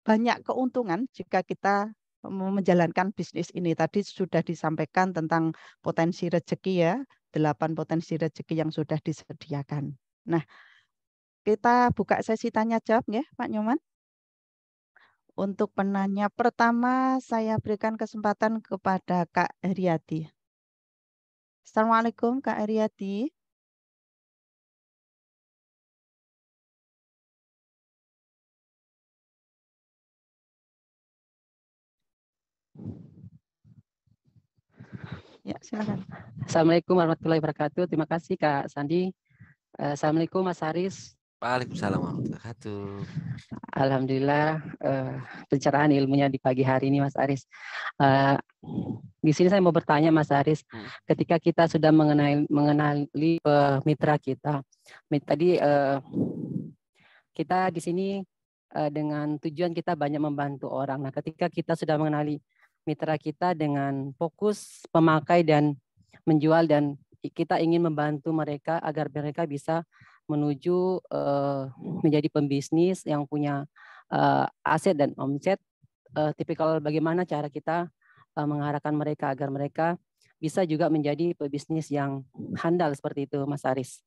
banyak keuntungan jika kita menjalankan bisnis ini. Tadi sudah disampaikan tentang potensi rezeki ya, 8 potensi rezeki yang sudah disediakan. Nah, kita buka sesi tanya jawab ya, Pak Nyoman. Untuk penanya pertama, saya berikan kesempatan kepada Kak Heriati. Assalamualaikum, Kak Heriati. Ya, silakan. Assalamualaikum warahmatullahi wabarakatuh. Terima kasih Kak Sandi. Assalamualaikum Mas Haris. Waalaikumsalam warahmatullahi wabarakatuh. Alhamdulillah pencerahan ilmunya di pagi hari ini Mas Haris. Di sini saya mau bertanya Mas Haris, ketika kita sudah mengenali mitra kita, tadi kita di sini dengan tujuan kita banyak membantu orang. Nah, ketika kita sudah mengenali mitra kita dengan fokus pemakai dan menjual dan kita ingin membantu mereka agar mereka bisa menuju menjadi pembisnis yang punya aset dan omset. Tipikal bagaimana cara kita mengarahkan mereka agar mereka bisa juga menjadi pebisnis yang handal seperti itu, Mas Aris.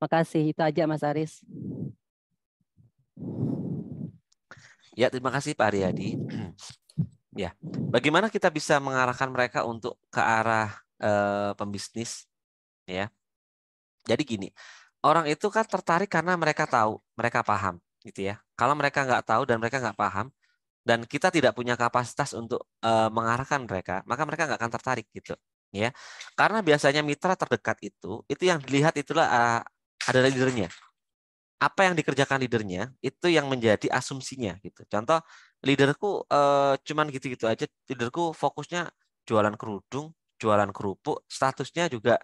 Makasih, itu aja Mas Aris. Ya, terima kasih Pak Aryadi. Ya, bagaimana kita bisa mengarahkan mereka untuk ke arah pembisnis? Ya, jadi gini, orang itu kan tertarik karena mereka tahu, mereka paham, gitu ya. Kalau mereka nggak tahu dan mereka nggak paham, dan kita tidak punya kapasitas untuk mengarahkan mereka, maka mereka nggak akan tertarik, gitu. Ya, karena biasanya mitra terdekat itu yang dilihat itulah adalah leadernya. Apa yang dikerjakan leadernya itu yang menjadi asumsinya gitu. Contoh, leaderku cuman gitu-gitu aja. Leaderku fokusnya jualan kerudung, jualan kerupuk, statusnya juga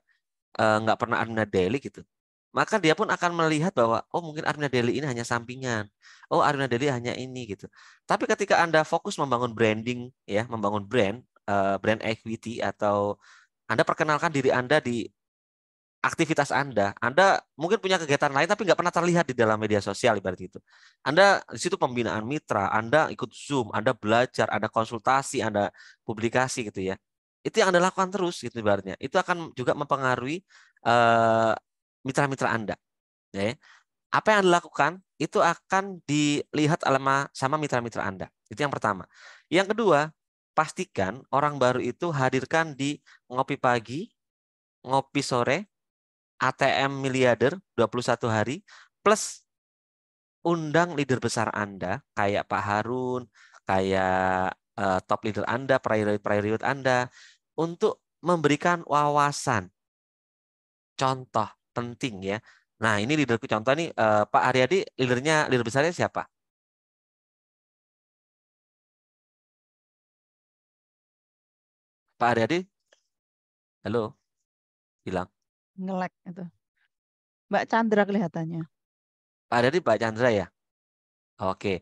nggak pernah Armina Daily gitu. Maka dia pun akan melihat bahwa oh mungkin Armina Daily ini hanya sampingan. Oh Armina Daily hanya ini gitu. Tapi ketika Anda fokus membangun branding ya, membangun brand equity atau Anda perkenalkan diri Anda di aktivitas Anda mungkin punya kegiatan lain tapi nggak pernah terlihat di dalam media sosial ibarat itu. Anda di situ pembinaan mitra, Anda ikut Zoom, Anda belajar, Anda konsultasi, Anda publikasi gitu ya. Itu yang Anda lakukan terus gitu ibaratnya. Itu akan juga mempengaruhi mitra-mitra Anda. Ya. Apa yang Anda lakukan itu akan dilihat sama mitra-mitra Anda. Itu yang pertama. Yang kedua, pastikan orang baru itu hadirkan di ngopi pagi, ngopi sore, ATM miliarder 21 hari plus undang leader besar Anda kayak Pak Harun, kayak top leader Anda, priority Anda untuk memberikan wawasan contoh penting ya. Nah, ini leaderku contoh nih Pak Aryadi leader besarnya siapa? Pak Aryadi? Halo, hilang. Ngelek itu. Mbak Chandra kelihatannya. Pak Aryadi Pak Chandra ya? Oke.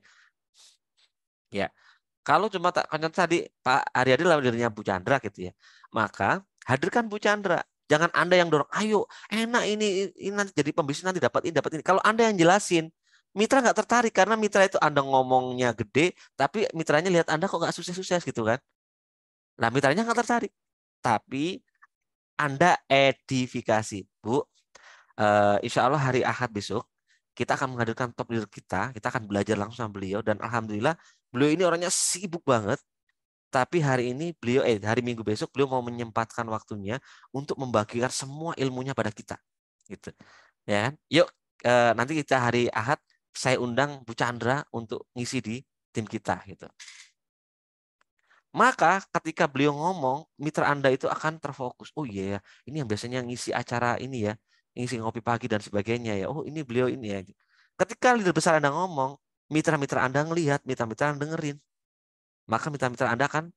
Ya. Kalau cuma contoh tadi Pak Aryadi adalah leadernya Bu Chandra gitu ya. Maka hadirkan Bu Chandra. Jangan Anda yang dorong, ayo enak ini nanti jadi pembisnis nanti dapat ini dapat ini. Kalau Anda yang jelasin, mitra nggak tertarik karena mitra itu Anda ngomongnya gede, tapi mitranya lihat Anda kok nggak sukses-sukses gitu kan. Nah mitranya nggak tertarik. Tapi Anda edifikasi, Bu. Insya Allah hari Ahad besok kita akan menghadirkan top leader kita akan belajar langsung sama beliau dan alhamdulillah beliau ini orangnya sibuk banget. Tapi hari ini hari Minggu besok beliau mau menyempatkan waktunya untuk membagikan semua ilmunya pada kita, gitu. Ya, kan? Yuk nanti kita hari Ahad saya undang Bu Chandra untuk ngisi di tim kita, gitu. Maka ketika beliau ngomong, mitra Anda itu akan terfokus. Oh iya ya, ini yang biasanya ngisi acara ini ya, ngisi ngopi pagi dan sebagainya ya. Oh ini beliau ini ya. Ketika leader besar Anda ngomong, mitra-mitra Anda ngelihat, mitra-mitra Anda dengerin, maka mitra-mitra Anda akan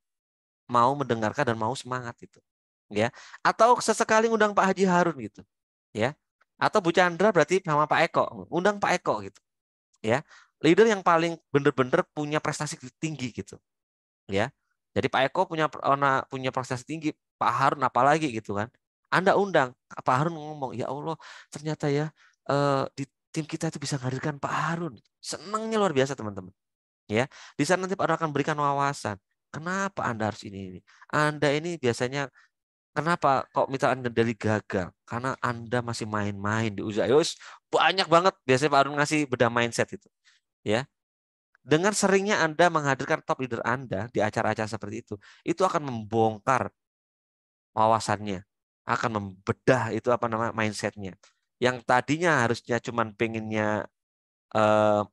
mau mendengarkan dan mau semangat itu. Ya. Atau sesekali undang Pak Haji Harun gitu. Ya. Atau Bu Chandra berarti sama Pak Eko, undang Pak Eko gitu. Ya. Leader yang paling benar-benar punya prestasi tinggi gitu. Ya. Jadi Pak Eko punya prestasi tinggi, Pak Harun apalagi gitu kan. Anda undang, Pak Harun ngomong, ya Allah ternyata ya di tim kita itu bisa menghadirkan Pak Harun. Senangnya luar biasa teman-teman. Ya, di sana nanti Pak Harun akan berikan wawasan. Kenapa Anda harus ini? Anda ini biasanya kenapa kok mitra Anda dari gagal? Karena Anda masih main-main di usaha. Yus, banyak banget biasanya Pak Harun ngasih beda mindset itu. Ya, dengan seringnya Anda menghadirkan top leader Anda di acara-acara seperti itu akan membongkar wawasannya, akan membedah itu apa namanya mindsetnya. Yang tadinya harusnya cuman pengennya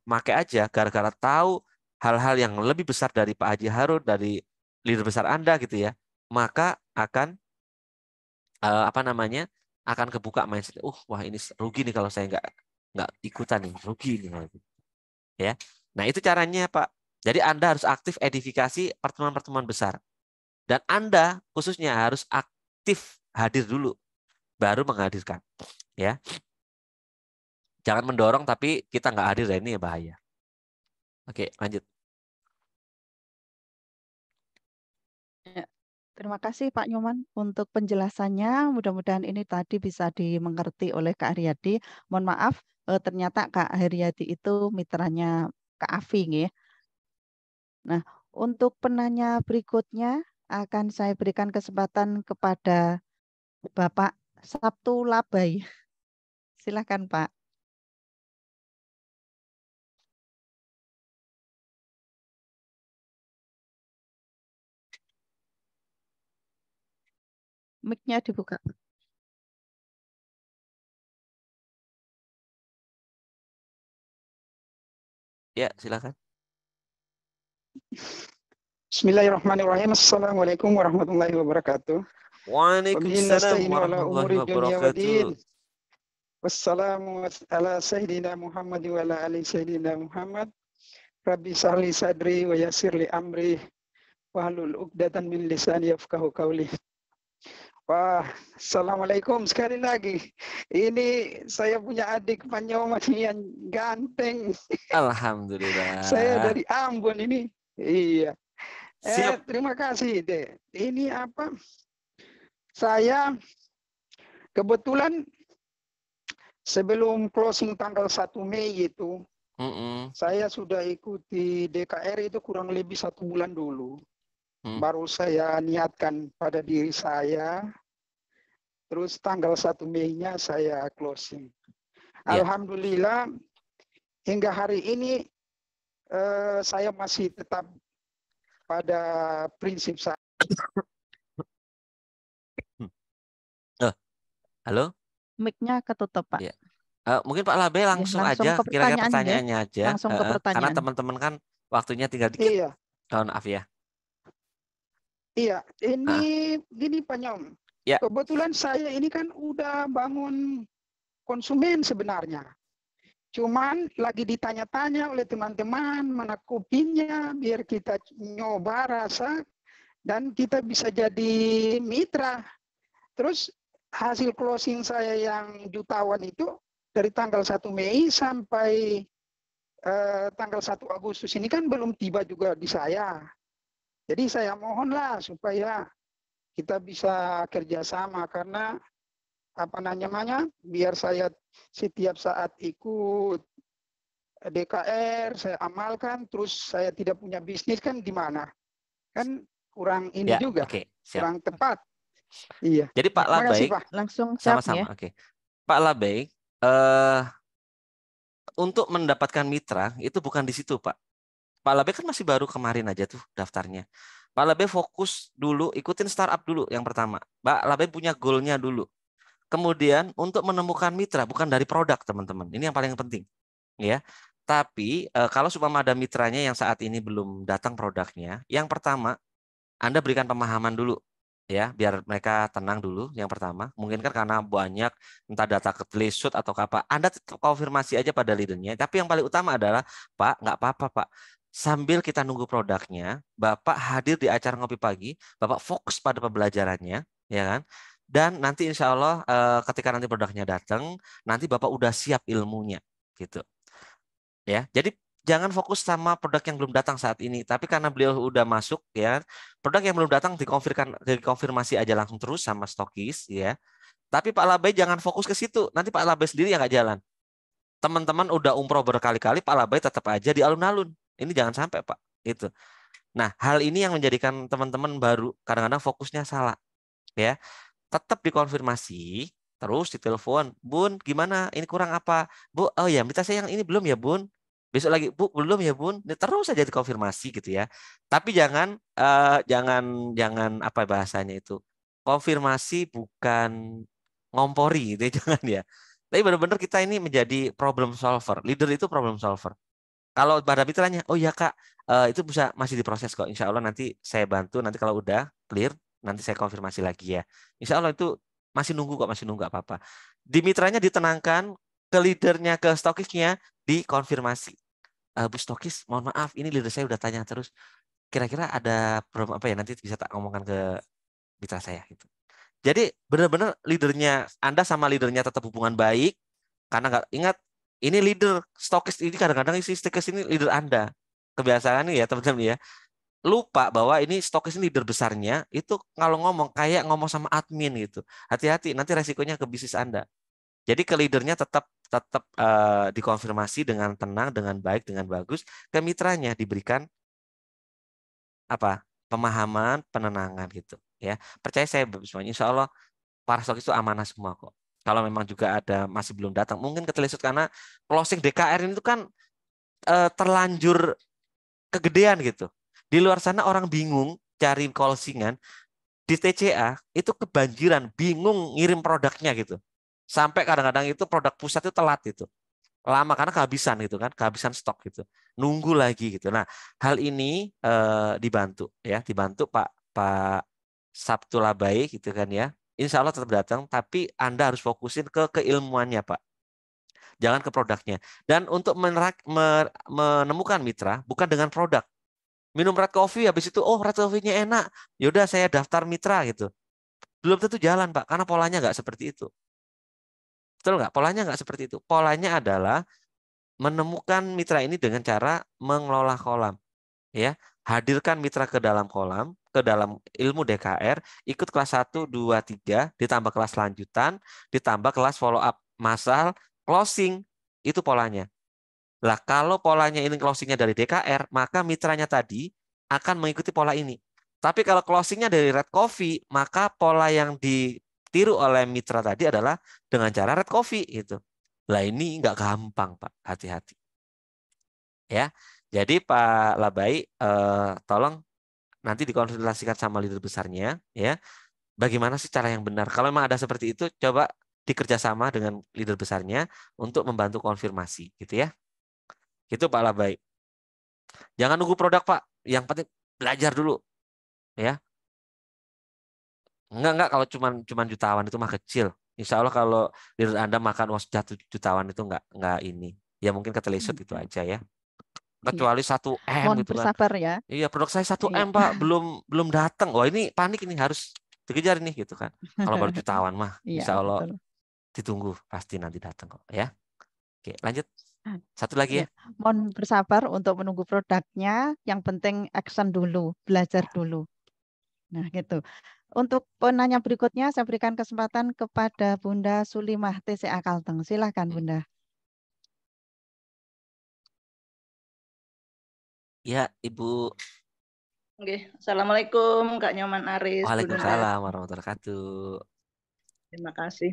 make aja gara-gara tahu hal-hal yang lebih besar dari Pak Haji Harun, dari leader besar Anda gitu ya, maka akan apa namanya akan kebuka mindset. Wah ini rugi nih kalau saya nggak ikutan nih, rugi nih ya. Nah itu caranya Pak. Jadi Anda harus aktif edifikasi pertemuan-pertemuan besar. Dan Anda khususnya harus aktif hadir dulu, baru menghadirkan. Ya, jangan mendorong tapi kita nggak hadir, dan ini ya bahaya. Oke, lanjut. Ya, terima kasih Pak Nyoman untuk penjelasannya. Mudah-mudahan ini tadi bisa dimengerti oleh Kak Haryadi. Mohon maaf, ternyata Kak Haryadi itu mitranya Kak Afi ya. Nah, untuk penanya berikutnya akan saya berikan kesempatan kepada Bapak Sabtu Labai. Silakan Pak. Mic-nya dibuka. Ya, silakan. Bismillahirrahmanirrahim. Assalamualaikum warahmatullahi wabarakatuh. Waalaikumsalam warahmatullahi wabarakatuh. Wassalamu ala sayyidina Muhammad wa ala ali sayyidina Muhammad. Rabbi sahli sadri wa yassirli amri wahlul 'uqdatan min lisani yafqahu qawli. Wah, assalamualaikum sekali lagi. Ini saya punya adik Pak Nyoman yang ganteng. Alhamdulillah. Saya dari Ambon ini. Iya. Siap. Terima kasih, Dek. Ini apa? Saya kebetulan sebelum closing tanggal 1 Mei itu, saya sudah ikuti DKR itu kurang lebih 1 bulan dulu. Baru saya niatkan pada diri saya, terus tanggal 1 Mei-nya saya closing. Ya. Alhamdulillah, hingga hari ini saya masih tetap pada prinsip saya. Halo? Mic-nya ketutup, Pak. Ya. Mungkin Pak Labe langsung aja, ke kira-kira pertanyaannya pertanyaannya aja. Langsung ke Karena pertanyaan. teman-teman kan waktunya tinggal dikit. Iya. Maaf ya. Iya, ini gini Pak Nyom. Ya. Kebetulan saya ini kan udah bangun konsumen sebenarnya. Cuman lagi ditanya-tanya oleh teman-teman mana kopinya biar kita nyoba rasa dan kita bisa jadi mitra. Terus hasil closing saya yang jutawan itu dari tanggal 1 Mei sampai tanggal 1 Agustus ini kan belum tiba juga di saya. Jadi saya mohonlah supaya kita bisa kerjasama karena apa namanya biar saya setiap saat ikut DKR saya amalkan terus saya tidak punya bisnis kan di mana kan kurang ini Ya, juga kurang tepat. Iya. Jadi Pak Labai langsung siap sama-sama. Ya. Oke. Pak Labai untuk mendapatkan mitra itu bukan di situ Pak. Pak Labe kan masih baru kemarin aja tuh daftarnya. Pak Labe fokus dulu, ikutin startup dulu yang pertama. Pak Labe punya goalnya dulu. Kemudian untuk menemukan mitra bukan dari produk teman-teman. Ini yang paling penting, ya. Tapi kalau supaya ada mitranya yang saat ini belum datang produknya, yang pertama Anda berikan pemahaman dulu, ya, biar mereka tenang dulu yang pertama. Mungkin kan karena banyak entah data ketelisut atau apa. Anda konfirmasi aja pada leadernya. Tapi yang paling utama adalah, Pak, nggak apa-apa, Pak. Sambil kita nunggu produknya, Bapak hadir di acara ngopi pagi, Bapak fokus pada pembelajarannya, ya kan? Dan nanti insya Allah ketika nanti produknya datang, nanti Bapak udah siap ilmunya, gitu. Ya, jadi jangan fokus sama produk yang belum datang saat ini. Tapi karena beliau udah masuk, ya, produk yang belum datang dikonfirmasi aja langsung terus sama stokis, ya. Tapi Pak Labai jangan fokus ke situ. Nanti Pak Labai sendiri yang nggak jalan. Teman-teman udah umroh berkali-kali, Pak Labai tetap aja di alun-alun. Ini jangan sampai, Pak. Itu. Nah, hal ini yang menjadikan teman-teman baru kadang-kadang fokusnya salah, ya. Tetap dikonfirmasi, terus ditelepon, Bun, gimana? Ini kurang apa? Bu, oh ya, minta saya yang ini belum ya, Bun? Besok lagi, Bu, belum ya, Bun? Ini terus saja dikonfirmasi gitu ya. Tapi jangan apa bahasanya itu? Konfirmasi bukan ngompori gitu ya, jangan ya. Tapi benar-benar kita ini menjadi problem solver. Leader itu problem solver. Kalau pada mitranya, oh ya Kak, itu bisa masih diproses kok. Insya Allah nanti saya bantu. Nanti kalau udah clear, nanti saya konfirmasi lagi ya. Insya Allah itu masih nunggu kok, masih nunggu apa-apa. Di mitranya ditenangkan, ke leadernya, ke stokisnya dikonfirmasi. Bu stokis, mohon maaf, ini leader saya udah tanya terus. Kira-kira ada problem apa ya? Nanti bisa tak ngomongkan ke mitra saya gitu. Jadi benar-benar leadernya, Anda sama leadernya tetap hubungan baik. Karena nggak ingat, ini leader stokis ini kadang-kadang isi stokis ini leader Anda. Kebiasaan ya teman-teman ya. Lupa bahwa ini stokis ini leader besarnya, itu kalau ngomong kayak ngomong sama admin gitu. Hati-hati, nanti resikonya ke bisnis Anda. Jadi ke leadernya tetap tetap dikonfirmasi dengan tenang, dengan baik, dengan bagus. Ke mitranya diberikan apa? Pemahaman, penenangan gitu. Ya, percaya saya semuanya. Insya Allah para stokis itu amanah semua kok. Kalau memang juga ada masih belum datang, mungkin ketelisut karena closing DKR ini tuh kan terlanjur kegedean gitu. Di luar sana orang bingung cari closingan, di TCA itu kebanjiran, bingung ngirim produknya gitu. Sampai kadang-kadang itu produk pusat itu telat itu. Lama karena kehabisan gitu kan, kehabisan stok gitu. Nunggu lagi gitu. Nah, hal ini dibantu ya, dibantu Pak Pak Sabtu Labai gitu kan ya. Insya Allah tetap datang, tapi Anda harus fokusin ke keilmuannya Pak. Jangan ke produknya. Dan untuk menemukan mitra bukan dengan produk. Minum red coffee habis itu oh red coffee-nya enak. Yaudah saya daftar mitra gitu. Belum tentu jalan Pak, karena polanya nggak seperti itu. Betul nggak? Polanya nggak seperti itu. Polanya adalah menemukan mitra ini dengan cara mengelola kolam. Ya, hadirkan mitra ke dalam kolam, ke dalam ilmu DKR, ikut kelas 1, 2, 3, ditambah kelas lanjutan, ditambah kelas follow up massal, closing. Itu polanya. Lah, kalau polanya ini closingnya dari DKR, maka mitranya tadi akan mengikuti pola ini. Tapi kalau closingnya dari red coffee, maka pola yang ditiru oleh mitra tadi adalah dengan cara red coffee gitu. Lah ini nggak gampang Pak, hati-hati. Ya, jadi Pak Labai, tolong nanti dikonsultasikan sama leader besarnya, ya. Bagaimana sih cara yang benar? Kalau memang ada seperti itu, coba dikerjasama dengan leader besarnya untuk membantu konfirmasi, gitu ya. Itu Pak Labai. Jangan nunggu produk Pak. Yang penting belajar dulu, ya. Enggak kalau cuman jutawan itu mah kecil. Insya Allah kalau leader Anda makan uang jutawan itu enggak ini. Ya mungkin ketelisut itu aja ya. Iya. Kecuali 1M Mohon gitu kan. bersabar ya. Iya, produk saya 1M Iya. Pak, belum datang. Wah, ini panik ini harus dikejar nih gitu kan. Kalau baru jutawan mah, Iya, insya Allah betul. ditunggu pasti nanti datang kok ya. Oke, lanjut. Satu lagi ya. Iya. Mohon bersabar untuk menunggu produknya. Yang penting action dulu, belajar dulu. Nah, gitu. Untuk penanya berikutnya, saya berikan kesempatan kepada Bunda Sulimah TCA Kalteng. Silakan, Bunda. Ya, Ibu. Oke, Assalamualaikum Kak Nyoman Aris, Bu Nunda. Waalaikumsalam warahmatullahi wabarakatuh. Terima kasih.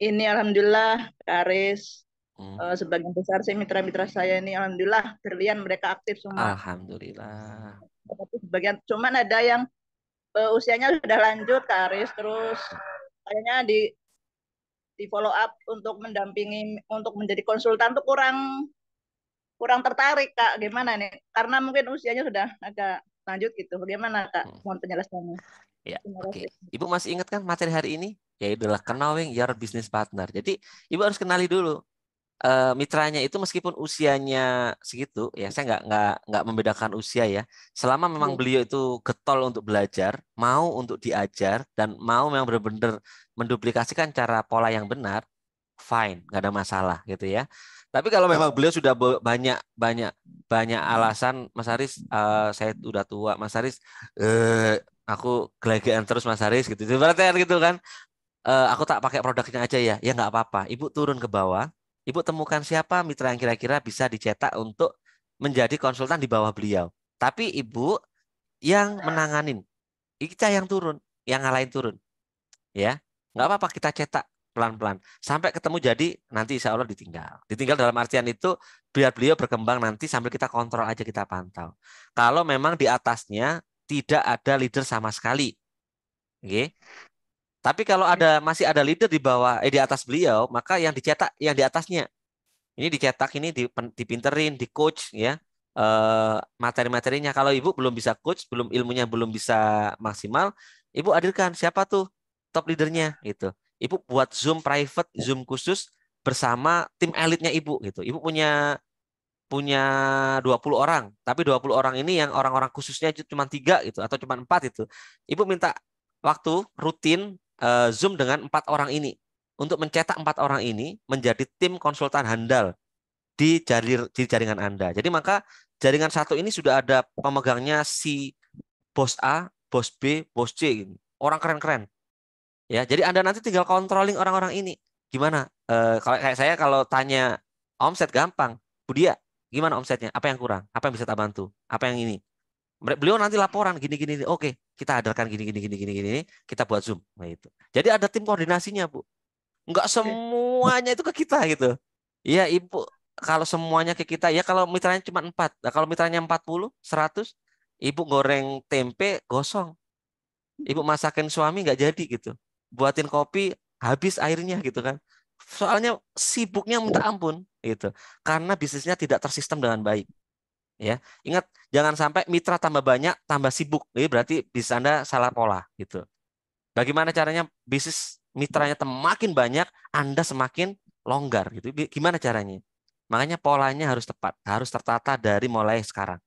Ini Alhamdulillah Kak Aris, sebagian besar sih mitra-mitra saya ini Alhamdulillah berlian mereka aktif semua. Alhamdulillah. Tapi sebagian, cuman ada yang usianya sudah lanjut Kak Aris, terus kayaknya di follow up untuk mendampingi, untuk menjadi konsultan tuh kurang tertarik Kak. Gimana nih? Karena mungkin usianya sudah agak lanjut gitu. Bagaimana Kak? Mohon penjelasannya. Ya, Terima oke. kasih. Ibu masih ingat kan materi hari ini? Ya adalah knowing your business partner. Jadi Ibu harus kenali dulu mitranya itu meskipun usianya segitu, ya saya nggak membedakan usia ya. Selama memang beliau itu getol untuk belajar, mau untuk diajar dan mau memang benar-benar menduplikasikan cara pola yang benar, fine, nggak ada masalah gitu ya. Tapi kalau memang beliau sudah banyak banyak banyak alasan, Mas Haris, saya udah tua, Mas Haris, aku gelegean terus Mas Haris gitu. Berarti kan gitu kan, aku tak pakai produknya aja ya. Ya nggak apa-apa. Ibu turun ke bawah, Ibu temukan siapa mitra yang kira-kira bisa dicetak untuk menjadi konsultan di bawah beliau. Tapi Ibu yang menanganin, kita yang turun, yang ngalahin turun, ya. Nggak apa-apa, kita cetak pelan-pelan sampai ketemu jadi nanti insya Allah ditinggal. Ditinggal dalam artian itu biar beliau berkembang nanti sambil kita kontrol aja, kita pantau. Kalau memang di atasnya tidak ada leader sama sekali, oke. Tapi kalau masih ada leader di bawah, di atas beliau, maka yang dicetak yang di atasnya. Ini dicetak, ini dipinterin, di coach ya, materi-materinya. Kalau ibu belum bisa coach, belum ilmunya belum bisa maksimal, ibu hadirkan siapa tuh top leadernya gitu. Ibu buat Zoom private, Zoom khusus bersama tim elitnya ibu gitu. Ibu punya punya 20 orang, tapi 20 orang ini yang orang-orang khususnya cuma 3 gitu atau cuma 4 itu. Ibu minta waktu rutin Zoom dengan 4 orang ini untuk mencetak 4 orang ini menjadi tim konsultan handal di jaringan Anda. Jadi maka jaringan satu ini sudah ada pemegangnya si bos A, bos B, bos C gitu. Orang keren-keren. Ya, jadi Anda nanti tinggal controlling orang-orang ini. Gimana? Kalau kayak saya kalau tanya omset gampang. Bu Dia, gimana omsetnya? Apa yang kurang? Apa yang bisa tak bantu? Apa yang ini? Beliau nanti laporan gini-gini. Oke, kita hadirkan gini. Kita buat Zoom. Nah, itu. Jadi ada tim koordinasinya, Bu. Enggak semuanya itu ke kita gitu. Iya, Ibu. Kalau semuanya ke kita, ya kalau mitranya cuma 4. Nah, kalau mitranya 40, 100, Ibu goreng tempe, gosong. Ibu masakin suami nggak jadi gitu. Buatin kopi, habis airnya gitu kan. Soalnya sibuknya minta ampun gitu. Karena bisnisnya tidak tersistem dengan baik. Ya, ingat jangan sampai mitra tambah banyak, tambah sibuk. Jadi berarti bisnis Anda salah pola gitu. Bagaimana caranya bisnis mitranya semakin banyak, Anda semakin longgar gitu. Gimana caranya? Makanya polanya harus tepat, harus tertata dari mulai sekarang.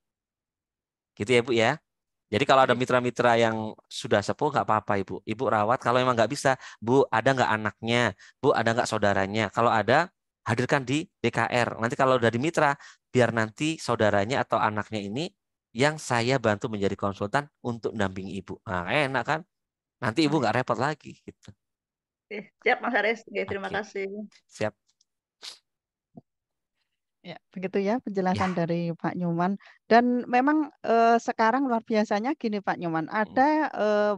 Gitu ya Bu ya. Jadi kalau ada mitra-mitra yang sudah sepuh nggak apa-apa Ibu. Ibu rawat. Kalau memang nggak bisa, Bu ada nggak anaknya? Bu ada nggak saudaranya? Kalau ada, hadirkan di DKR. Nanti kalau udah di mitra, biar nanti saudaranya atau anaknya ini yang saya bantu menjadi konsultan untuk mendampingi Ibu. Nah, enak kan? Nanti Ibu nggak repot lagi gitu. Oke, siap Mas Haris. Oke, terima Oke. kasih. Siap. Ya, begitu ya penjelasan Ya. dari Pak Nyoman. Dan memang sekarang luar biasanya gini Pak Nyoman, ada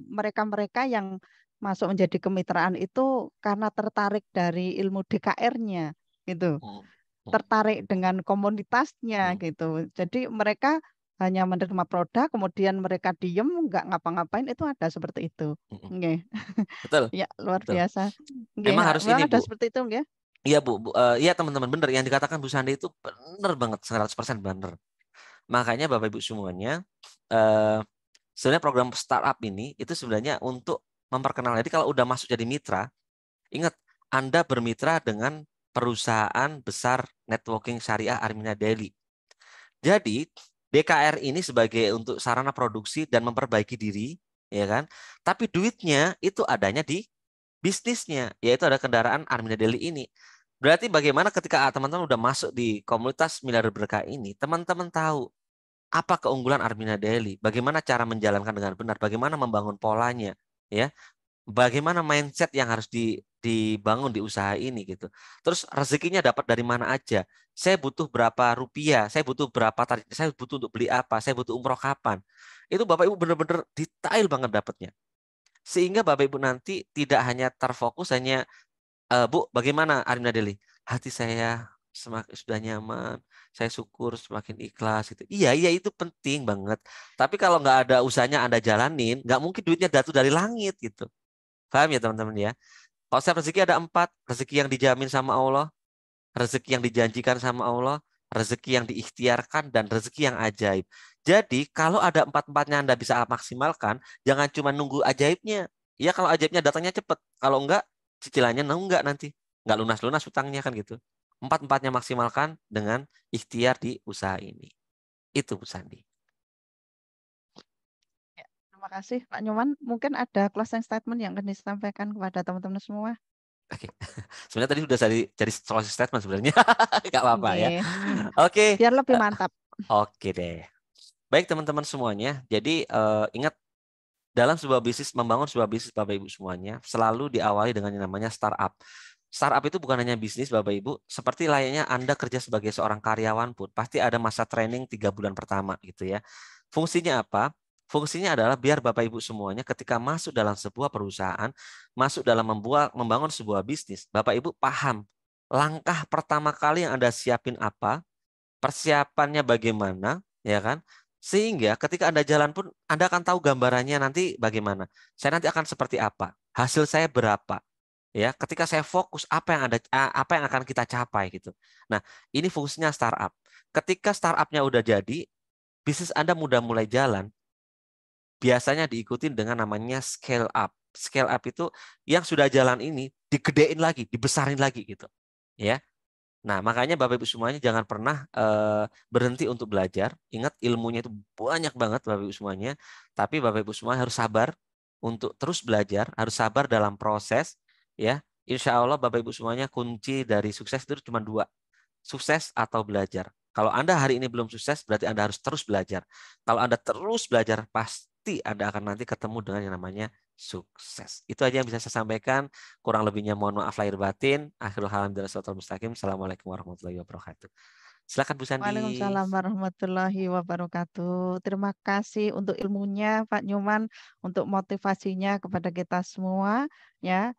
mereka-mereka yang masuk menjadi kemitraan itu karena tertarik dari ilmu DKR-nya gitu, tertarik dengan komunitasnya gitu. Jadi mereka hanya menerima produk, kemudian mereka diem, nggak ngapa-ngapain, itu ada seperti itu. Nggih. Betul. Ya, luar Betul. biasa. Nggih, Memang harus memang ini ada Bu. seperti itu nggih. Iya Bu, iya teman-teman benar yang dikatakan Bu Sandi itu benar banget 100% benar. Makanya Bapak Ibu semuanya, sebenarnya program startup ini itu sebenarnya untuk memperkenalkan. Jadi kalau udah masuk jadi mitra, ingat Anda bermitra dengan perusahaan besar networking syariah Armina Daily. Jadi DKR ini sebagai untuk sarana produksi dan memperbaiki diri, ya kan? Tapi duitnya itu adanya di bisnisnya, yaitu ada kendaraan Armina Daily ini. Berarti bagaimana ketika teman-teman udah masuk di komunitas Miliarder Berkah ini, teman-teman tahu apa keunggulan Armina Daily, bagaimana cara menjalankan dengan benar, bagaimana membangun polanya, ya, bagaimana mindset yang harus dibangun di usaha ini gitu. Terus rezekinya dapat dari mana aja? Saya butuh berapa rupiah? Saya butuh berapa target? Saya butuh untuk beli apa? Saya butuh umroh kapan? Itu Bapak Ibu benar-benar detail banget dapatnya. Sehingga Bapak Ibu nanti tidak hanya terfokus hanya Bu, bagaimana Armina Deli? Hati saya semakin sudah nyaman, saya syukur semakin ikhlas gitu. Iya, iya itu penting banget. Tapi kalau nggak ada usahanya Anda jalanin, nggak mungkin duitnya jatuh dari langit gitu. Paham ya teman-teman ya? Konsep rezeki ada 4, rezeki yang dijamin sama Allah, rezeki yang dijanjikan sama Allah, rezeki yang diikhtiarkan, dan rezeki yang ajaib. Jadi kalau ada empat-empatnya Anda bisa maksimalkan, jangan cuma nunggu ajaibnya. Ya kalau ajaibnya datangnya cepat, kalau enggak cicilannya nunggak nanti. Enggak lunas-lunas utangnya kan gitu. Empat-empatnya maksimalkan dengan ikhtiar di usaha ini. Itu Bu Sandi. Ya, terima kasih Pak Nyoman. Mungkin ada closing statement yang akan disampaikan kepada teman-teman semua. Oke. Sebenarnya tadi sudah jadi closing statement sebenarnya. Enggak apa-apa ya. Oke. Oke. Biar lebih mantap. Oke deh. Baik teman-teman semuanya. Jadi ingat, dalam sebuah bisnis, membangun sebuah bisnis Bapak Ibu semuanya, selalu diawali dengan yang namanya startup. Startup itu bukan hanya bisnis Bapak Ibu, seperti layaknya Anda kerja sebagai seorang karyawan pun, pasti ada masa training 3 bulan pertama gitu ya. Fungsinya apa? Fungsinya adalah biar Bapak Ibu semuanya ketika masuk dalam sebuah perusahaan, masuk dalam membangun sebuah bisnis, Bapak Ibu paham langkah pertama kali yang Anda siapin apa, persiapannya bagaimana, ya kan? Sehingga ketika Anda jalan pun Anda akan tahu gambarannya nanti bagaimana. Saya nanti akan seperti apa, hasil saya berapa. Ya, ketika saya fokus apa yang akan kita capai gitu. Nah, ini fungsinya startup. Ketika startupnya udah jadi, bisnis Anda mudah mulai jalan, biasanya diikutin dengan namanya scale up. Scale up itu yang sudah jalan ini digedein lagi, dibesarin lagi gitu. Ya. Nah, makanya Bapak Ibu semuanya jangan pernah berhenti untuk belajar. Ingat, ilmunya itu banyak banget Bapak Ibu semuanya. Tapi Bapak Ibu semuanya harus sabar untuk terus belajar, harus sabar dalam proses. Ya, Insya Allah Bapak Ibu semuanya kunci dari sukses itu cuma 2, sukses atau belajar. Kalau Anda hari ini belum sukses, berarti Anda harus terus belajar. Kalau Anda terus belajar, pasti Anda akan nanti ketemu dengan yang namanya sukses. Itu aja yang bisa saya sampaikan. Kurang lebihnya mohon maaf lahir batin. Akhirul hamdulillah sholatul mustaqim. Assalamualaikum warahmatullahi wabarakatuh. Silakan Bu Sandi. Waalaikumsalam warahmatullahi wabarakatuh. Terima kasih untuk ilmunya Pak Nyoman, untuk motivasinya kepada kita semua. Ya,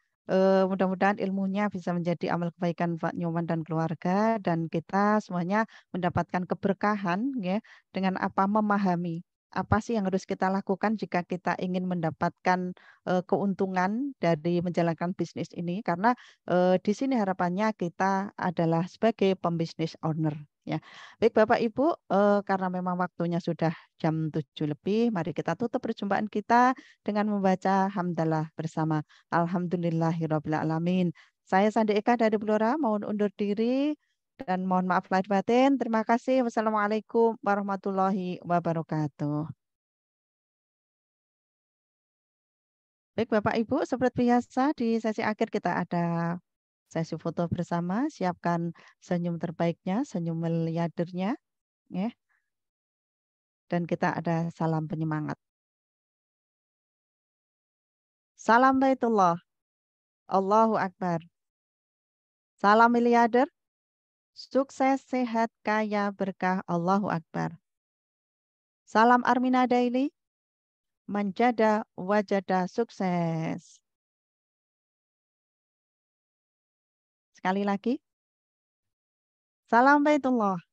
mudah-mudahan ilmunya bisa menjadi amal kebaikan Pak Nyoman dan keluarga, dan kita semuanya mendapatkan keberkahan ya dengan apa memahami apa sih yang harus kita lakukan jika kita ingin mendapatkan keuntungan dari menjalankan bisnis ini, karena di sini harapannya kita adalah sebagai pembisnis owner. Ya, baik Bapak Ibu, karena memang waktunya sudah jam 7 lebih, mari kita tutup perjumpaan kita dengan membaca hamdalah bersama. Alhamdulillahirabbil alamin. Saya Sandi Eka dari Blora mohon undur diri dan mohon maaf lahir batin. Terima kasih. Wassalamualaikum warahmatullahi wabarakatuh. Baik Bapak Ibu, seperti biasa di sesi akhir kita ada sesi foto bersama. Siapkan senyum terbaiknya, senyum miliardernya, ya. Dan kita ada salam penyemangat. Salam Baitullah. Allahu Akbar. Salam miliarder. Sukses, sehat, kaya, berkah. Allahu Akbar. Salam Armina Daily. Manjada, wajada, sukses. Sekali lagi. Salam Baitullah.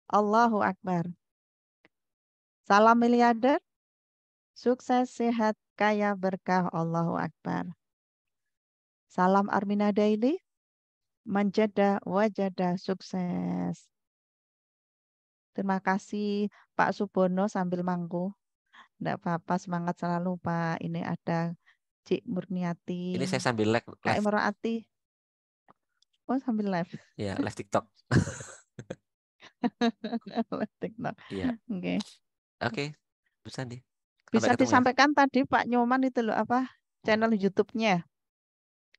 Allahu Akbar. Salam miliarder. Sukses, sehat, kaya, berkah. Allahu Akbar. Salam Armina Daily. Manjada, wajada, sukses. Terima kasih Pak Subono sambil mangku. Tidak apa-apa, semangat selalu Pak. Ini ada Cik Murniati. Ini saya sambil live. Kak Imroati. Oh, sambil live. Ya, live TikTok. Live TikTok. Iya. Oke. Oke, Bu Sandi. Bisa Sampai ketemu ya. disampaikan tadi Pak Nyoman itu loh apa channel YouTube-nya.